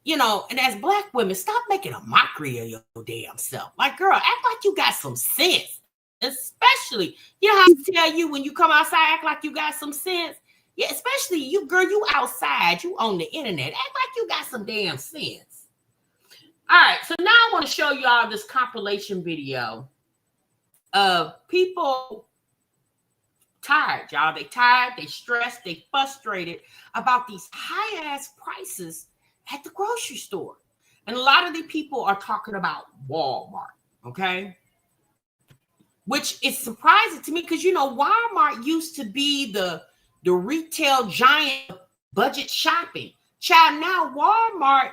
you know, and as Black women, stop making a mockery of your damn self. Like, girl, act like you got some sense. Especially, you know how I tell you when you come outside, act like you got some sense. Yeah, especially you, girl, you outside, you on the internet. Act like you got some damn sense. All right, so now I want to show y'all this compilation video of people tired, y'all. They tired, they stressed, they frustrated about these high-ass prices at the grocery store. And a lot of the people are talking about Walmart, okay? Which is surprising to me because, you know, Walmart used to be the retail giant of budget shopping. Child, now Walmart,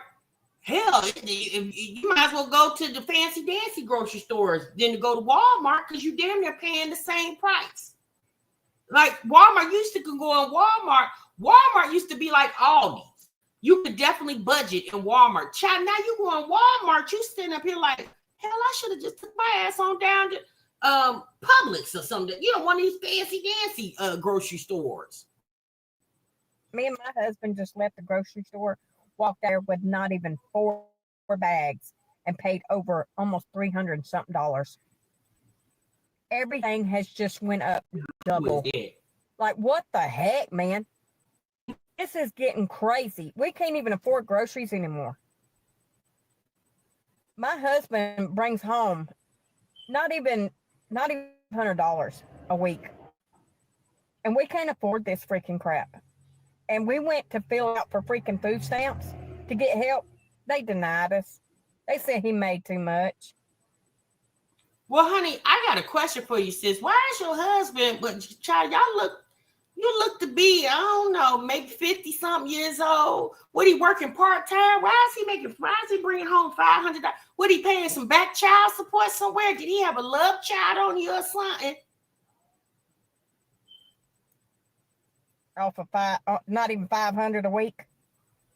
hell, you might as well go to the fancy dancy grocery stores than to go to Walmart because you damn near paying the same price. Like Walmart used to go on Walmart. Walmart used to be like Aldi's. You could definitely budget in Walmart. Child, now you go on Walmart, you sitting up here like, hell, I should have just took my ass on down to Publix or something. You know, one of these fancy dancy grocery stores. Me and my husband just left the grocery store, walked there with not even 4 bags, and paid over almost $300 and something. Everything has just went up double. Like, what the heck, man? This is getting crazy. We can't even afford groceries anymore. My husband brings home not even $100 a week, and we can't afford this freaking crap. And we went to fill out for freaking food stamps to get help. They denied us. They said he made too much. Well, honey, I got a question for you, sis. Why is your husband, but child, y'all look You look to be, I don't know, maybe 50-something years old. What, he working part-time? Why is he bringing home $500? What, he paying some back child support somewhere? Did he have a love child on you or something? Off of not even 500 a week.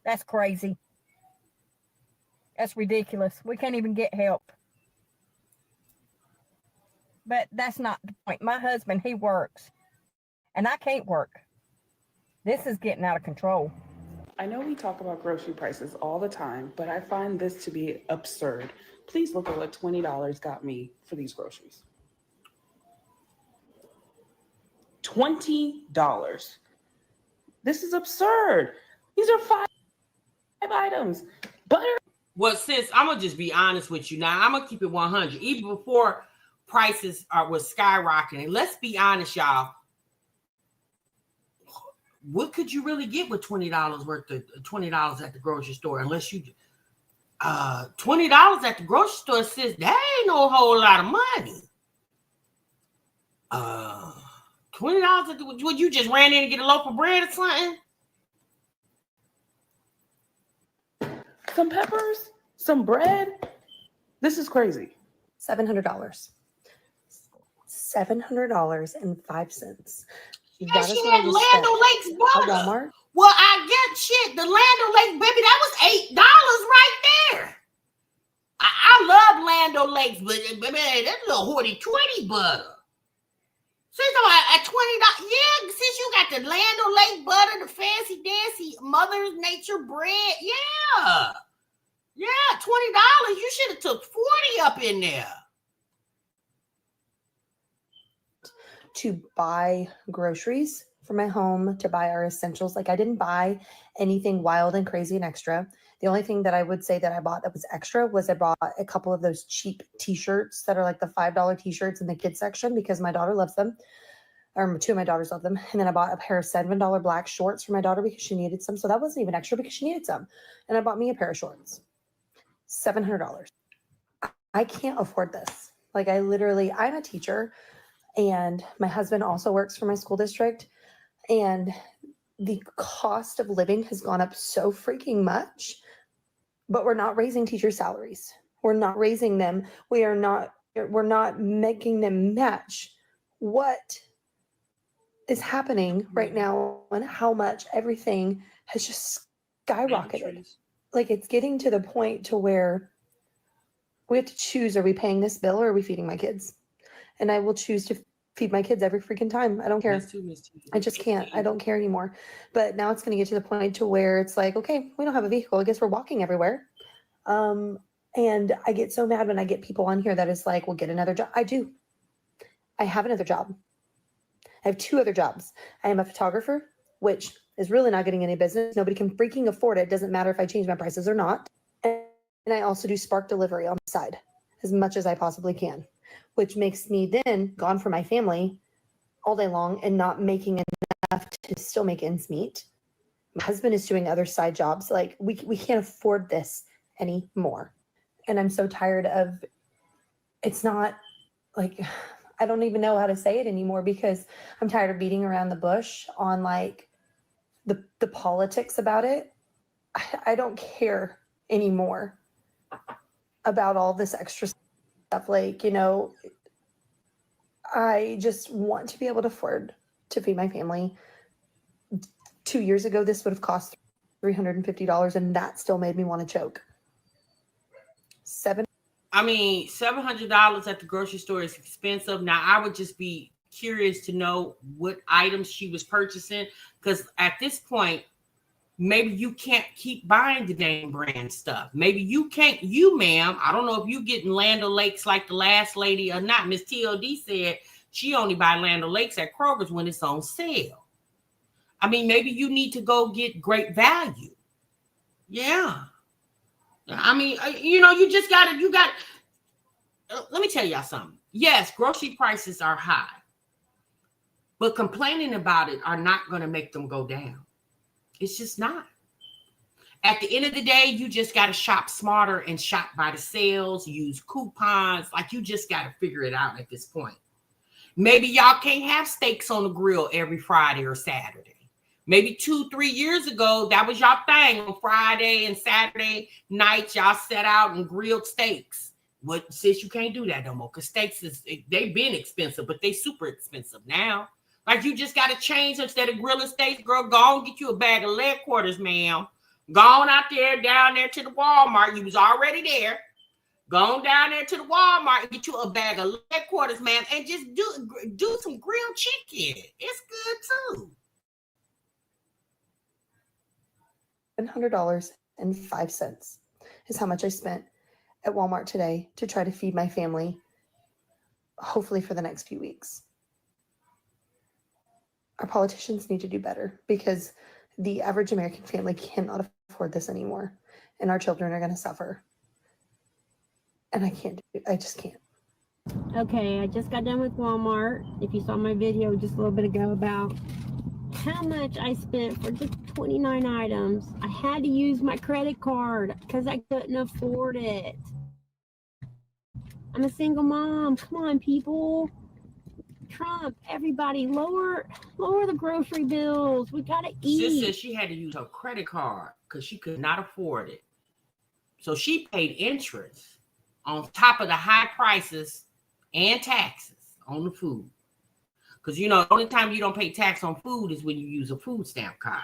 That's crazy. That's ridiculous. We can't even get help. But that's not the point. My husband, he works, and I can't work. This is getting out of control. I know we talk about grocery prices all the time, but I find this to be absurd. Please look at what $20 got me for these groceries. $20. This is absurd. These are five items. Butter. Well, sis, I'm going to just be honest with you now. I'm going to keep it 100. Even before prices was skyrocketing, let's be honest, y'all. What could you really get with $20 worth of $20 at the grocery store? Unless you $20 at the grocery store, sis, that ain't no whole lot of money. $20 at the, would you just ran in and get a loaf of bread or something? Some peppers, some bread. This is crazy. $700. $700.05. Yeah, she had Land O'Lakes butter. Walmart. Well, I get shit. The Land O'Lakes, baby, that was $8 right there. I love Land O'Lakes, but baby, that's a little hoity-toity butter. Since at $20, yeah, since you got the Land O'Lakes butter, the fancy dancy Mother's Nature bread, yeah. Yeah, $20. You should have took 40 up in there. To buy groceries for my home, to buy our essentials. Like, I didn't buy anything wild and crazy and extra. The only thing that I would say that I bought that was extra was I bought a couple of those cheap t-shirts that are like the $5 t-shirts in the kids section because my daughter loves them. Or two of my daughters love them. And then I bought a pair of $7 black shorts for my daughter because she needed some. So that wasn't even extra because she needed some. And I bought me a pair of shorts. $700. I can't afford this. Like, I'm a teacher. And my husband also works for my school district. And the cost of living has gone up so freaking much. But we're not raising teacher salaries. We're not raising them. We're not making them match what is happening right now and how much everything has just skyrocketed. Like, it's getting to the point to where we have to choose, are we paying this bill or are we feeding my kids? And I will choose to feed my kids every freaking time. I don't care. I just can't. I don't care anymore. But now it's going to get to the point to where it's like, okay, we don't have a vehicle. I guess we're walking everywhere. And I get so mad when I get people on here that is like, well, get another job. I do. I have another job. I have two other jobs. I am a photographer, which is really not getting any business. Nobody can freaking afford it. It doesn't matter if I change my prices or not. And I also do Spark delivery on the side as much as I possibly can, which makes me then gone for my family all day long and not making enough to still make ends meet. My husband is doing other side jobs. Like, we can't afford this anymore. And I'm so tired of, it's not like, I don't even know how to say it anymore because I'm tired of beating around the bush on like the politics about it. I don't care anymore about all this extra stuff. Like, you know, I just want to be able to afford to feed my family. 2 years ago, this would have cost $350, and that still made me want to choke. $700 at the grocery store is expensive. Now, I would just be curious to know what items she was purchasing, because at this point, maybe you can't keep buying the name brand stuff. Maybe you can't, ma'am, I don't know if you getting Land O'Lakes like the last lady or not. Miss TLD said she only buy Land O'Lakes at Kroger's when it's on sale. I mean, maybe you need to go get great value. Yeah. I mean, you know, you got, let me tell y'all something. Yes, grocery prices are high, but complaining about it are not going to make them go down. It's just not. At the end of the day, you just got to shop smarter and shop by the sales, use coupons. Like, you just got to figure it out at this point. Maybe y'all can't have steaks on the grill every Friday or Saturday. Maybe 2-3 years ago, that was y'all thing. On Friday and Saturday nights, y'all set out and grilled steaks. But since you can't do that no more, because steaks they've been expensive, but they super expensive now. Like, you just got to change. Instead of grilling steaks, girl, go on get you a bag of leg quarters, ma'am. Go on out there, down there to the Walmart. You was already there. Go on down there to the Walmart and get you a bag of leg quarters, ma'am, and just do some grilled chicken. It's good too. $100.05 is how much I spent at Walmart today to try to feed my family, hopefully for the next few weeks. Our politicians need to do better, because the average American family cannot afford this anymore, and our children are going to suffer. And I just can't. Okay, I just got done with Walmart. If you saw my video just a little bit ago about how much I spent for just 29 items, I had to use my credit card because I couldn't afford it. I'm a single mom. Come on, people. Trump, everybody, lower the grocery bills. We gotta eat. Sis said she had to use her credit card because she could not afford it. So she paid interest on top of the high prices and taxes on the food. Because, the only time you don't pay tax on food is when you use a food stamp card.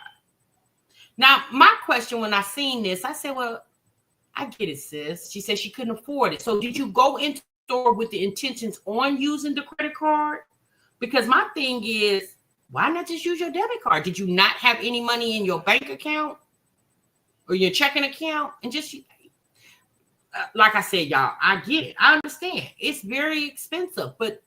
Now, my question when I seen this, I said, well, I get it, sis. She said she couldn't afford it. So did you go into the store with the intentions on using the credit card? Because my thing is, why not just use your debit card? Did you not have any money in your bank account or your checking account? And just, like I said, y'all, I get it. I understand. It's very expensive. But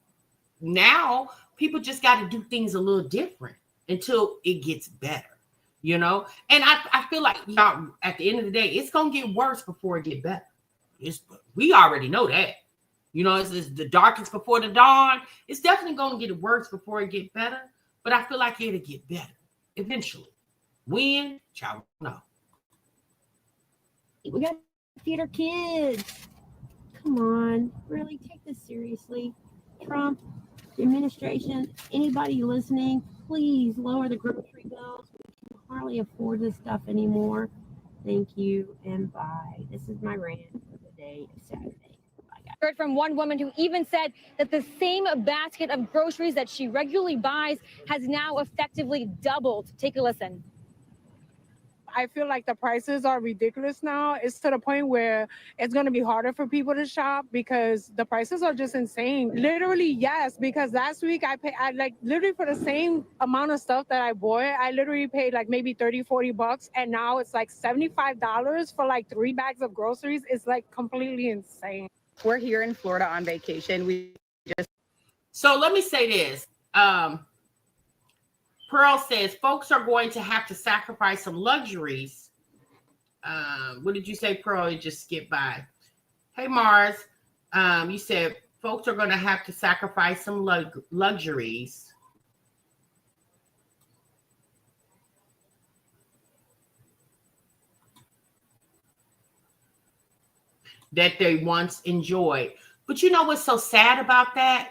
now people just got to do things a little different until it gets better, And I feel like, y'all, at the end of the day, it's going to get worse before it get better. We already know that. It's the darkest before the dawn. It's definitely going to get worse before it get better. But I feel like it'll get better eventually. When? Y'all know. We got to feed our kids. Come on. Really take this seriously. Trump, the administration, anybody listening, please lower the grocery bills. We can hardly afford this stuff anymore. Thank you and bye. This is my rant for the day of Saturday. Heard from one woman who even said that the same basket of groceries that she regularly buys has now effectively doubled. Take a listen. I feel like the prices are ridiculous now. It's to the point where it's going to be harder for people to shop because the prices are just insane. Literally, yes, because last week I literally for the same amount of stuff that I bought, I literally paid like maybe $30-40, and now it's like $75 for like 3 bags of groceries. It's like completely insane. We're here in Florida on vacation. So let me say this. Pearl says folks are going to have to sacrifice some luxuries. What did you say, Pearl? You just skipped by. Hey, Mars. You said folks are going to have to sacrifice some luxuries. That they once enjoyed. But you know what's so sad about that?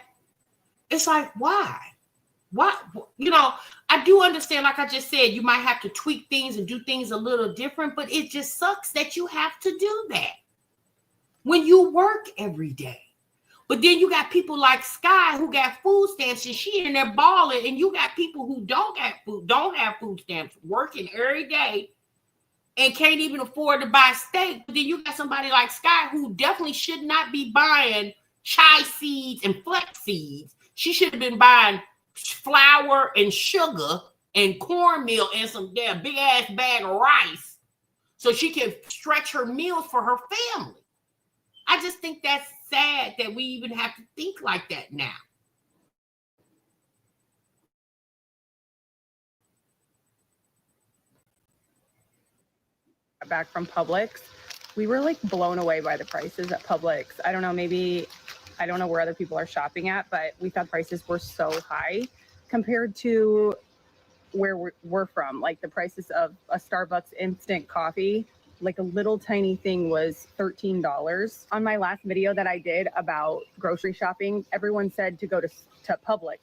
It's like, why? What? I do understand, like I just said, you might have to tweak things and do things a little different, but it just sucks that you have to do that when you work every day. But then you got people like Sky who got food stamps and she in there balling, and you got people who don't have food stamps working every day and can't even afford to buy steak. But then you got somebody like Sky who definitely should not be buying chai seeds and flex seeds. She should have been buying flour and sugar and cornmeal and some damn big ass bag of rice so she can stretch her meals for her family. I just think that's sad that we even have to think like that now. Back from Publix, we were like blown away by the prices at Publix. I don't know where other people are shopping at, but we thought prices were so high compared to where we're from. Like the prices of a Starbucks instant coffee like a little tiny thing was $13. On my last video that I did about grocery shopping, everyone said to go to Publix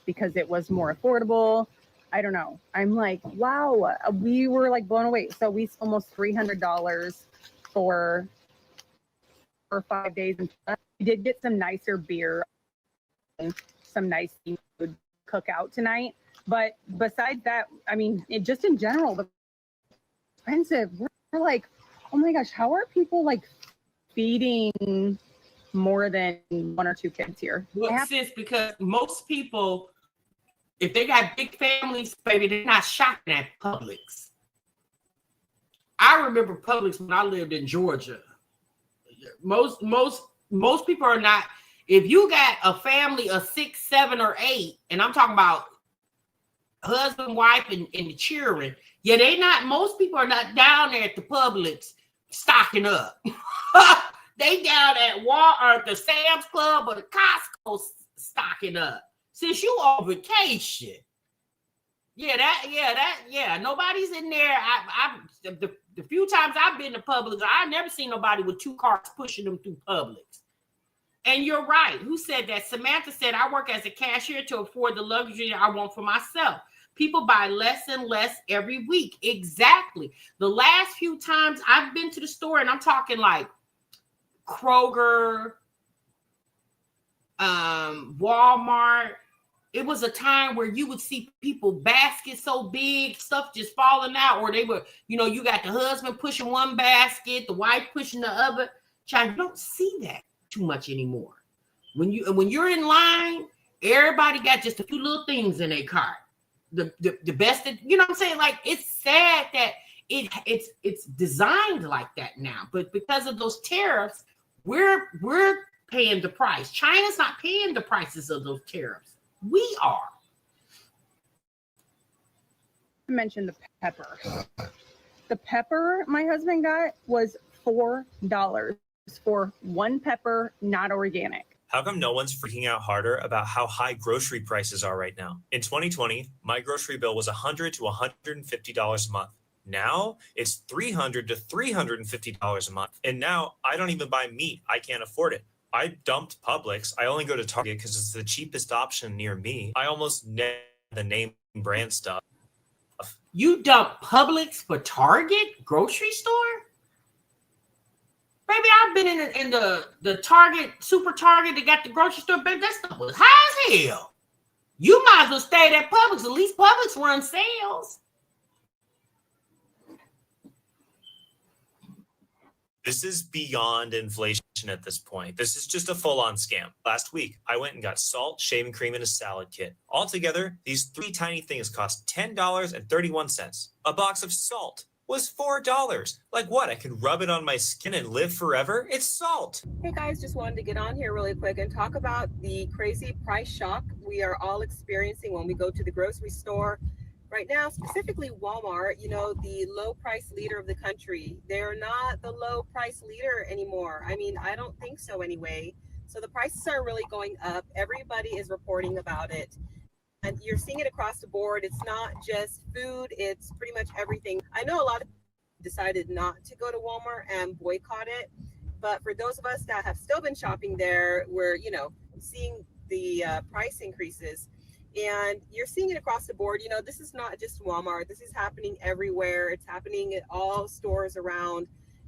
because it was more affordable. I don't know. I'm like, wow, we were like blown away. So we spent almost $300 for 5 days. And we did get some nicer beer and some nice food cook out tonight. But besides that, I mean, it just in general, the expensive. We're like, oh my gosh, how are people like feeding more than 1 or 2 kids here? Well, sis, because most people, if they got big families, baby, they're not shopping at Publix. I remember Publix when I lived in Georgia. Most people are not. If you got a family of 6, 7, or 8, and I'm talking about husband, wife, and the children, yeah, they not. Most people are not down there at the Publix stocking up. They down at Walmart, the Sam's Club, or the Costco stocking up. Since you on vacation, nobody's in there. The few times I've been to Publix, I never seen nobody with 2 carts pushing them through Publix. And you're right. Who said that? Samantha said, I work as a cashier to afford the luxury I want for myself. People buy less and less every week. Exactly. The last few times I've been to the store, and I'm talking like Kroger, Walmart, it was a time where you would see people baskets so big, stuff just falling out, or they were, you got the husband pushing one basket, the wife pushing the other. Child, you don't see that too much anymore. When you're in line, everybody got just a few little things in their cart. The best that, you know what I'm saying? Like, it's sad that it's designed like that now, but because of those tariffs, we're paying the price. China's not paying the prices of those tariffs. We are. I mentioned the pepper. The pepper my husband got was $4 for 1 pepper, not organic. How come no one's freaking out harder about how high grocery prices are right now? In 2020, my grocery bill was $100 to $150 a month. Now it's $300 to $350 a month. And now I don't even buy meat. I can't afford it. I dumped Publix. I only go to Target because it's the cheapest option near me. I almost never the name brand stuff. You dump Publix for Target grocery store? Baby, I've been in the Target, Super Target that got the grocery store. Baby, that stuff was high as hell. You might as well stay at Publix. At least Publix runs sales. This is beyond inflation at this point. This is just a full-on scam. Last week, I went and got salt, shaving cream, and a salad kit. Altogether, these 3 tiny things cost $10.31. A box of salt was $4. Like what? I could rub it on my skin and live forever? It's salt. Hey guys, just wanted to get on here really quick and talk about the crazy price shock we are all experiencing when we go to the grocery store. Right now, specifically Walmart, the low price leader of the country, they're not the low price leader anymore. I mean, I don't think so anyway. So the prices are really going up. Everybody is reporting about it. And you're seeing it across the board. It's not just food, it's pretty much everything. I know a lot of people decided not to go to Walmart and boycott it. But for those of us that have still been shopping there, we're, seeing the price increases. And you're seeing it across the board. This is not just Walmart. This is happening everywhere. It's happening at all stores around.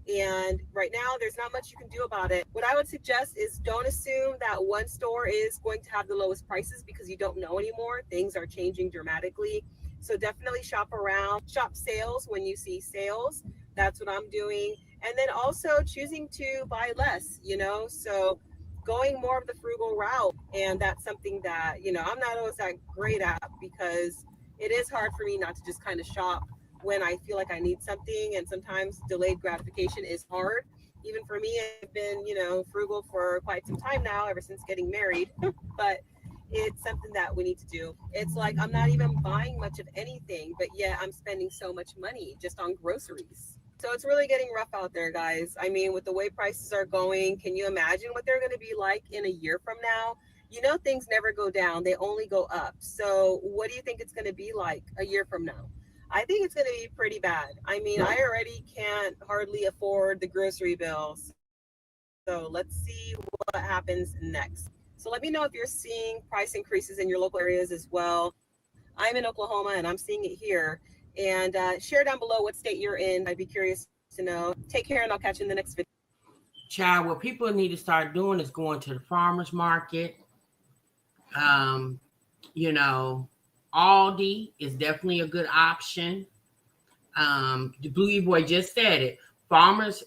And right now, there's not much you can do about it. What I would suggest is don't assume that one store is going to have the lowest prices because you don't know anymore. Things are changing dramatically. So definitely shop around, shop sales when you see sales. That's what I'm doing. And then also choosing to buy less, so going more of the frugal route. And that's something that, I'm not always that great at because it is hard for me not to just kind of shop when I feel like I need something. And sometimes delayed gratification is hard. Even for me, I've been, frugal for quite some time now, ever since getting married. But it's something that we need to do. It's like I'm not even buying much of anything, but yet I'm spending so much money just on groceries. So it's really getting rough out there, guys. I mean, with the way prices are going, can you imagine what they're going to be like in a year from now? Things never go down. They only go up. So what do you think it's going to be like a year from now? I think it's going to be pretty bad. I mean, I already can't hardly afford the grocery bills. So let's see what happens next. So let me know if you're seeing price increases in your local areas as well. I'm in Oklahoma and I'm seeing it here. And share down below what state you're in. I'd be curious to know. Take care and I'll catch you in the next video. Child, what people need to start doing is going to the farmer's market. You know, Aldi is definitely a good option. The Blue Boy just said it. Farmers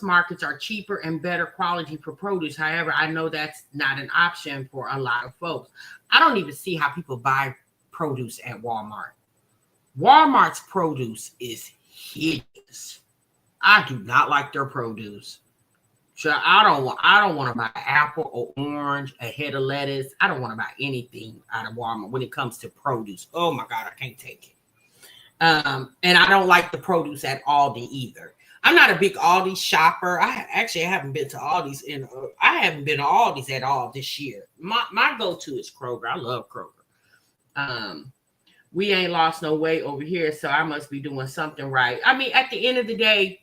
markets are cheaper and better quality for produce. However, I know that's not an option for a lot of folks. I don't even see how people buy produce at Walmart. Walmart's produce is hideous. I do not like their produce. So I don't want to buy apple or orange, a head of lettuce. I don't want to buy anything out of Walmart when it comes to produce. Oh my God, I can't take it. And I don't like the produce at Aldi either. I'm not a big Aldi shopper. I haven't been to Aldi's I haven't been to Aldi's at all this year. My go-to is Kroger. I love Kroger. We ain't lost no weight over here, so I must be doing something right. I mean, at the end of the day,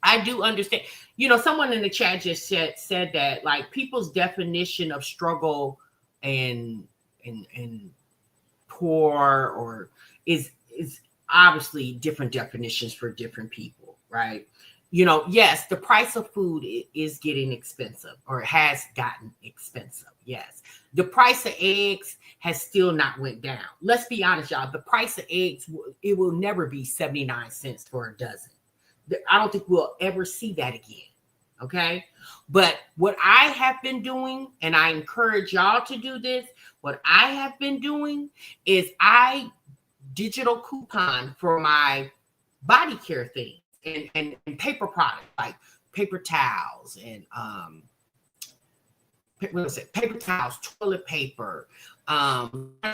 I do understand. You know, someone in the chat just said that like people's definition of struggle and poor or is obviously different definitions for different people, right? You know, yes, the price of food is getting expensive or has gotten expensive. Yes. The price of eggs has still not went down. Let's be honest, y'all. The price of eggs, it will never be 79 cents for a dozen. I don't think we'll ever see that again. Okay. But what I have been doing, and I encourage y'all to do this, what I have been doing is I digital coupon for my body care things and paper products like paper towels and paper towels, toilet paper,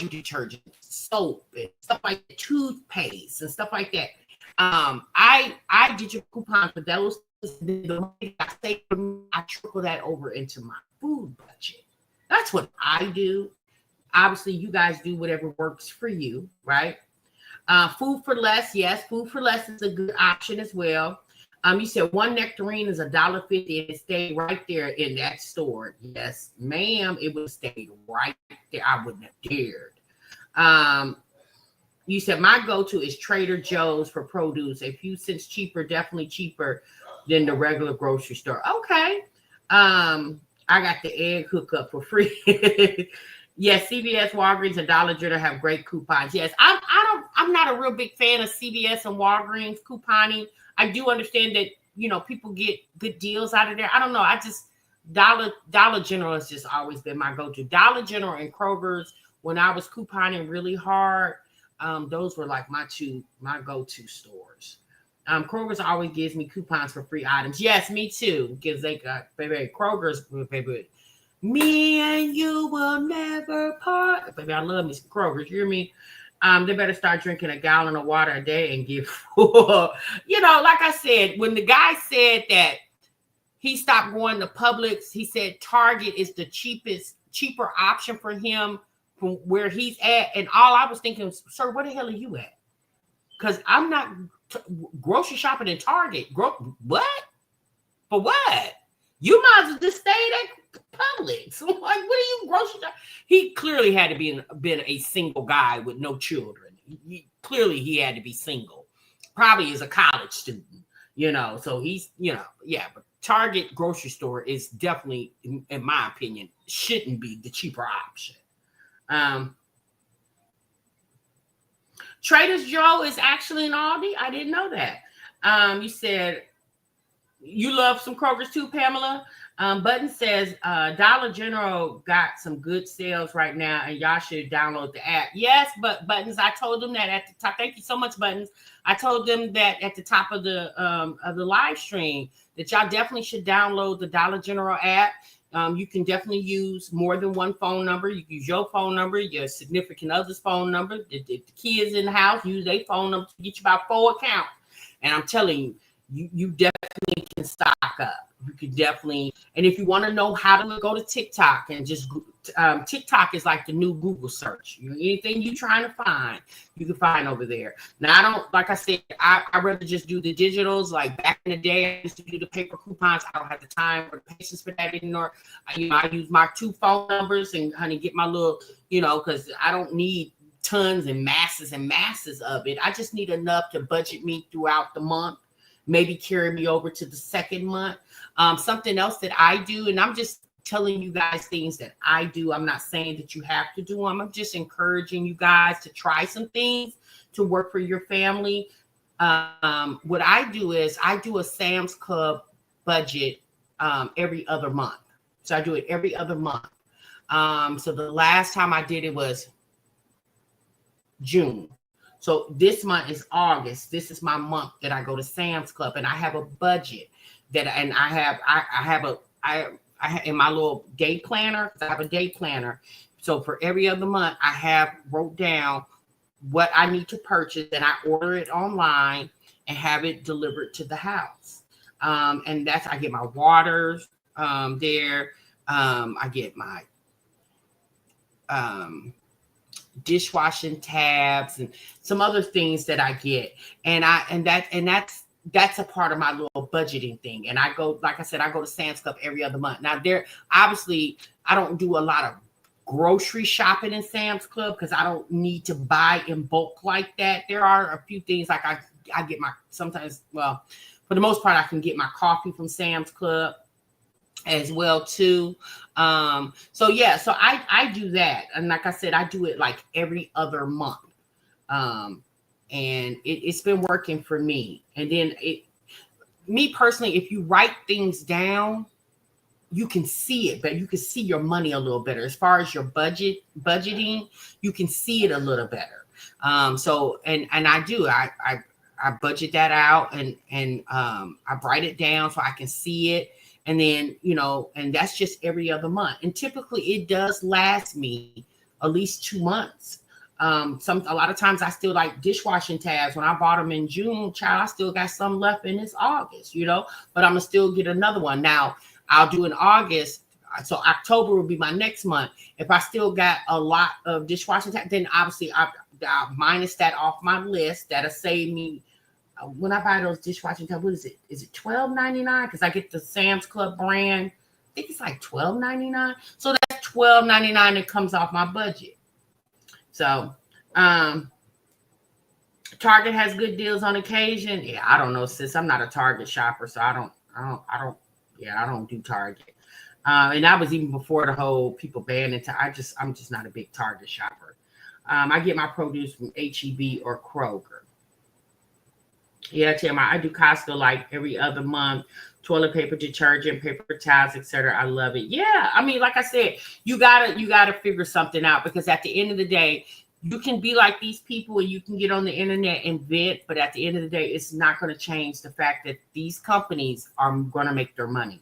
detergent, soap, and stuff like that, toothpaste and stuff like that. I digital coupon for those. The money I save from, I trickle that over into my food budget. That's what I do. Obviously, you guys do whatever works for you, right? Food for less, yes, food for less is a good option as well. You said one nectarine is $1.50 and it stayed right there in that store. Yes, ma'am, it would stay right there. I wouldn't have dared. You said my go-to is Trader Joe's for produce. A few cents cheaper, definitely cheaper than the regular grocery store. Okay. I got the egg hookup for free. Yes, CVS, Walgreens, and Dollar General have great coupons. Yes, I'm not a real big fan of CVS and Walgreens couponing. I do understand that, you know, people get good deals out of there. I don't know. I just Dollar General has just always been my go-to. Dollar General and Kroger's, when I was couponing really hard, those were like my go-to stores. Kroger's always gives me coupons for free items. Yes, me too. Because they got baby Kroger's baby. Me and you will never part. Baby, I love me some Kroger's. You hear me? They better start drinking a gallon of water a day and give. You know, like I said, when the guy said that he stopped going to Publix, he said Target is the cheaper option for him from where he's at. And all I was thinking was, sir, where the hell are you at? Because I'm not grocery shopping in Target. What? For what? You might as well just stay at Publix. So like, what are you grocery shopping? He clearly had to been a single guy with no children. Clearly he had to be single. Probably is a college student, you know. So he's, you know, yeah. But Target grocery store is definitely, in my opinion, shouldn't be the cheaper option. Trader Joe is actually an Aldi. I didn't know that. You said you love some Kroger's too, Pamela. Button says Dollar General got some good sales right now, and y'all should download the app. Yes, but Buttons, I told them that at the top. Thank you so much, Buttons. I told them that at the top of the live stream that y'all definitely should download the Dollar General app. You can definitely use more than one phone number. You can use your phone number, your significant other's phone number. If the kids in the house use their phone number to get you about 4 accounts. And I'm telling you, you definitely can stock up. You can definitely, and if you want to know how to go to TikTok and just TikTok is like the new Google search. Anything you're trying to find, you can find over there. Now, I don't, like I said, I rather just do the digitals. Like back in the day, I used to do the paper coupons. I don't have the time or the patience for that anymore. I use my 2 phone numbers and honey, get my little, because I don't need tons and masses of it. I just need enough to budget me throughout the month, maybe carry me over to the second month. Something else that I do, and I'm just telling you guys things that I do. I'm not saying that you have to do them. I'm just encouraging you guys to try some things to work for your family. What I do is I do a Sam's Club budget every other month. So I do it every other month. So the last time I did it was June. So this month is August. This is my month that I go to Sam's Club, and I have a budget that, and I have in my little day planner. I have a day planner. So for every other month, I have wrote down what I need to purchase, and I order it online and have it delivered to the house. And that's, I get my waters there. I get my dishwashing tabs and some other things that I get. That's a part of my little budgeting thing. And I go, like I said, I go to Sam's Club every other month. Now there, obviously I don't do a lot of grocery shopping in Sam's Club because I don't need to buy in bulk like that. There are a few things like I get my, sometimes, well, for the most part, I can get my coffee from Sam's Club as well too. So yeah, so I do that. And like I said, I do it like every other month. And it's been working for me. And then me personally, if you write things down, you can see it, but you can see your money a little better. As far as your budgeting, you can see it a little better. So, and I do, I budget that out and I write it down so I can see it. And then, and that's just every other month. And typically it does last me at least 2 months. A lot of times I still like dishwashing tabs. When I bought them in June, child, I still got some left in this August, but I'm gonna still get another one. Now I'll do in August. So October will be my next month. If I still got a lot of dishwashing tabs, then obviously I'll minus that off my list. That'll save me. When I buy those dishwashing tabs, what is it? Is it $12.99? Because I get the Sam's Club brand. I think it's like $12.99. So that's $12.99 that comes off my budget. So Target has good deals on occasion. Yeah, I don't know, sis. I'm not a Target shopper, so I don't do Target. And that was even before the whole people banning it. I'm just not a big Target shopper. I get my produce from H-E-B or Kroger. Yeah, Tim, I do Costco like every other month. Toilet paper, detergent, paper towels, etc. I love it. Yeah, I mean, like I said, you gotta figure something out, because at the end of the day, you can be like these people and you can get on the internet and vent, but at the end of the day, it's not going to change the fact that these companies are going to make their money,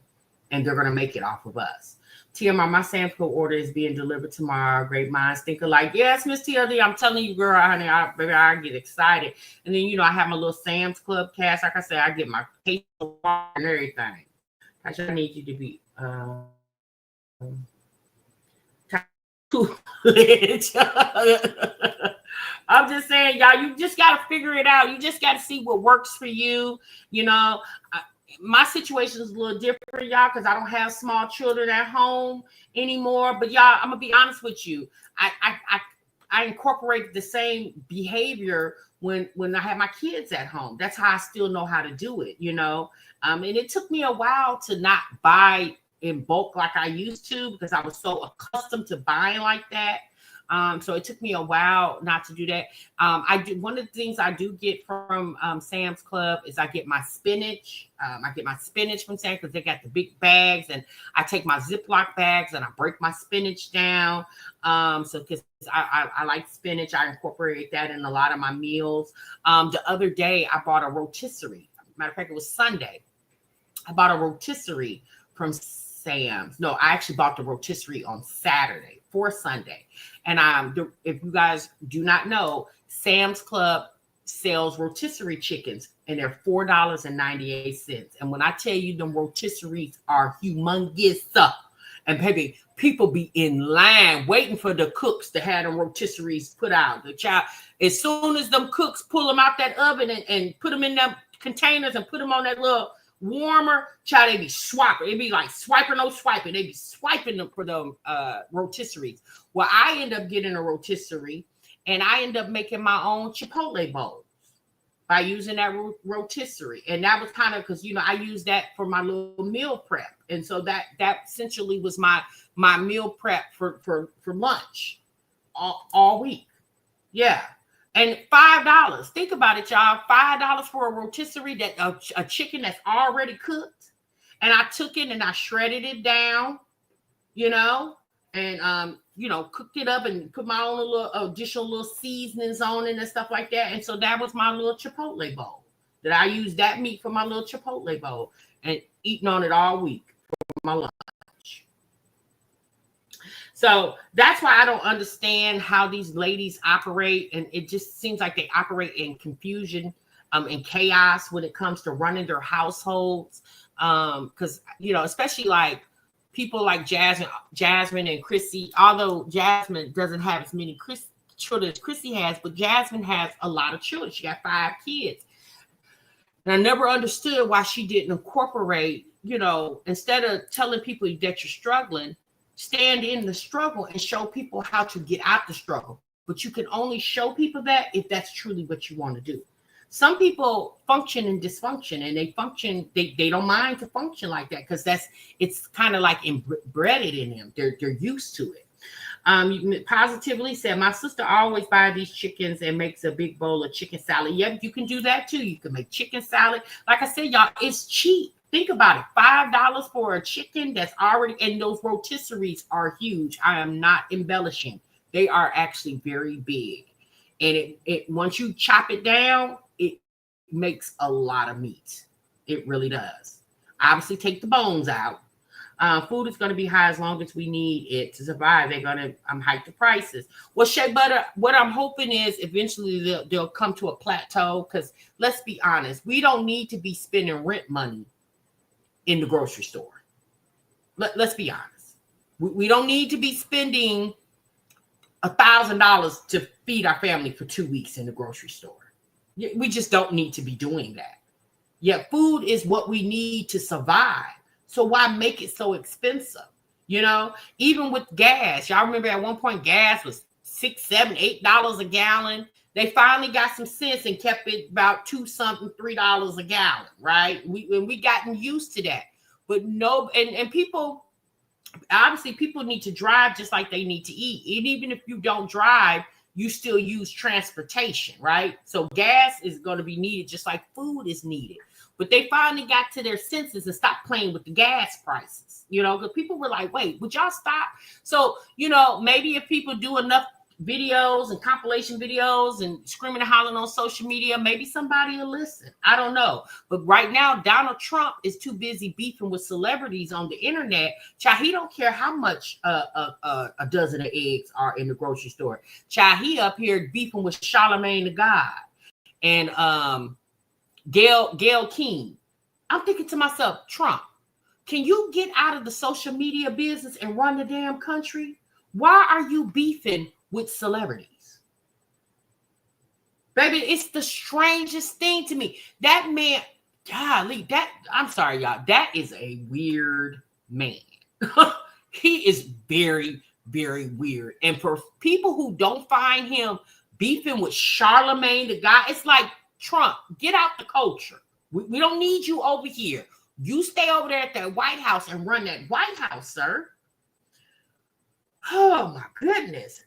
and they're going to make it off of us. TMR, my Sam's Club order is being delivered tomorrow. Great minds think alike. Yes, Miss TLD, I'm telling you, girl, honey, I get excited. And then, I have my little Sam's Club cash. Like I said, I get my case and everything. I need you to be I'm just saying, y'all, you just got to figure it out. You just got to see what works for you. My situation is a little different, y'all, because I don't have small children at home anymore. But y'all, I'm gonna be honest with you. I incorporated the same behavior when I had my kids at home. That's how I still know how to do it, And it took me a while to not buy in bulk like I used to, because I was so accustomed to buying like that. So it took me a while not to do that. One of the things I do get from Sam's Club is I get my spinach. I get my spinach from Sam's because they got the big bags, and I take my Ziploc bags and I break my spinach down. So because I like spinach, I incorporate that in a lot of my meals. The other day I bought a rotisserie. Matter of fact, it was Sunday. I bought a rotisserie from Sam's. No, I actually bought the rotisserie on Saturday for Sunday. And if you guys do not know, Sam's Club sells rotisserie chickens, and they're $4.98. And when I tell you them rotisseries are humongous, and baby, people be in line waiting for the cooks to have them rotisseries put out. The child, as soon as them cooks pull them out that oven and put them in them containers and put them on that little warmer, child, they be swiping. They be like swiping, no swiping. They be swiping them for the rotisseries. Well, I end up getting a rotisserie, and I end up making my own Chipotle bowls by using that rotisserie. And that was kind of because, you know, I used that for my little meal prep. And so that essentially was my meal prep for lunch all week. Yeah. And $5. Think about it, y'all. $5 for a rotisserie, that a chicken that's already cooked. And I took it and I shredded it down, you know, and you know, cooked it up and put my own little additional little seasonings on it and stuff like that. And so that was my little Chipotle bowl. That I used that meat for my little Chipotle bowl and eating on it all week for my lunch. So that's why I don't understand how these ladies operate. And it just seems like they operate in confusion and chaos when it comes to running their households. Because, you know, especially like people like Jasmine and Chrissy, although Jasmine doesn't have as many children as Chrissy has, but Jasmine has a lot of children. She got 5 kids. And I never understood why she didn't incorporate, you know, instead of telling people that you're struggling, stand in the struggle and show people how to get out the struggle. But you can only show people that if that's truly what you want to do. Some people function in dysfunction, and they don't mind to function like that because it's kind of like embedded in them. They're used to it. You positively said, my sister always buys these chickens and makes a big bowl of chicken salad. Yep, you can do that too. You can make chicken salad. Like I said, y'all, it's cheap. Think about it. $5 for a chicken that's already, and those rotisseries are huge. I am not embellishing. They are actually very big. And it once you chop it down, it makes a lot of meat. It really does. Obviously, take the bones out. Food is going to be high as long as we need it to survive. They're going to hike the prices. Well, Shea Butter, what I'm hoping is eventually they'll come to a plateau because let's be honest, we don't need to be spending rent money in the grocery store. Let's be honest. We don't need to be spending $1,000 to feed our family for 2 weeks in the grocery store. We just don't need to be doing that. Yet food is what we need to survive. So why make it so expensive? You know, even with gas, y'all remember at one point gas was $6, $7, $8 a gallon. They finally got some sense and kept it about $2-something, $3 a gallon, right? We gotten used to that. But no, and people, obviously people need to drive just like they need to eat. And even if you don't drive, you still use transportation, right? So gas is going to be needed just like food is needed. But they finally got to their senses and stopped playing with the gas prices, you know, because people were like, wait, would y'all stop? So, you know, maybe if people do enough videos and compilation videos and screaming and hollering on social media, maybe somebody will listen. I don't know. But right now, Donald Trump is too busy beefing with celebrities on the internet. Child, he don't care how much a dozen of eggs are in the grocery store. Child, he up here beefing with Charlamagne the God and Gail King. I'm thinking to myself, Trump, can you get out of the social media business and run the damn country? Why are you beefing with celebrities? Baby, it's the strangest thing to me. That man, golly, I'm sorry, y'all. That is a weird man. He is very, very weird. And for people who don't find him beefing with Charlamagne the God, it's like, Trump, get out the culture. We don't need you over here. You stay over there at that White House and run that White House, sir. Oh my goodness.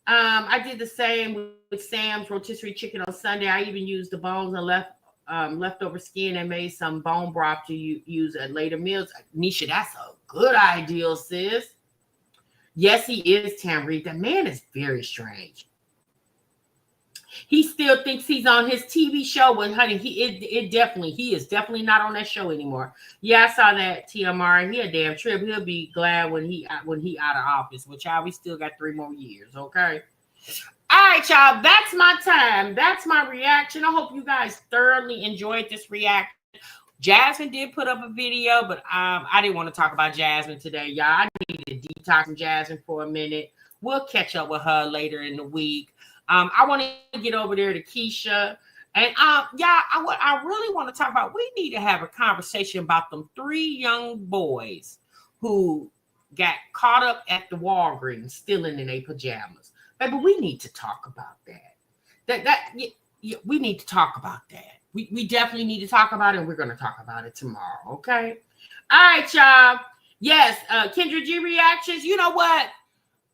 I did the same with Sam's rotisserie chicken on Sunday. I even used the bones and leftover skin and made some bone broth to use at later meals. Nisha, that's a good idea, sis. Yes, he is, Tamri. The man is very strange. He still thinks he's on his TV show. When, honey, he is definitely not on that show anymore. Yeah, I saw that, TMR. He a damn trip. He'll be glad when he out of office, which we still got 3 more years, okay? All right, y'all. That's my time. That's my reaction. I hope you guys thoroughly enjoyed this reaction. Jasmine did put up a video, but I didn't want to talk about Jasmine today, y'all. I need to detox from Jasmine for a minute. We'll catch up with her later in the week. I want to get over there to Keisha. And I really want to talk about, we need to have a conversation about them 3 young boys who got caught up at the Walgreens stealing in their pajamas. Baby, we need to talk about that. We need to talk about that. We definitely need to talk about it, and we're going to talk about it tomorrow, okay? All right, y'all. Yes, Kendra G reactions. You know what?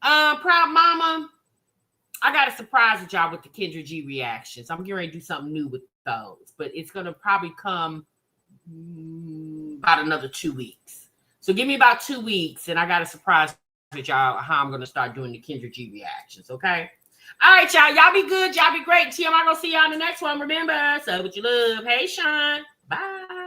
Proud Mama, I got a surprise with y'all with the Kendra G reactions. I'm getting ready to do something new with those, but it's going to probably come about another 2 weeks. So give me about 2 weeks, and I got a surprise with y'all how I'm going to start doing the Kendra G reactions, okay? All right, y'all. Y'all be good. Y'all be great. TM, I'm going to see y'all in the next one. Remember, so what you love. Hey, Sean. Bye.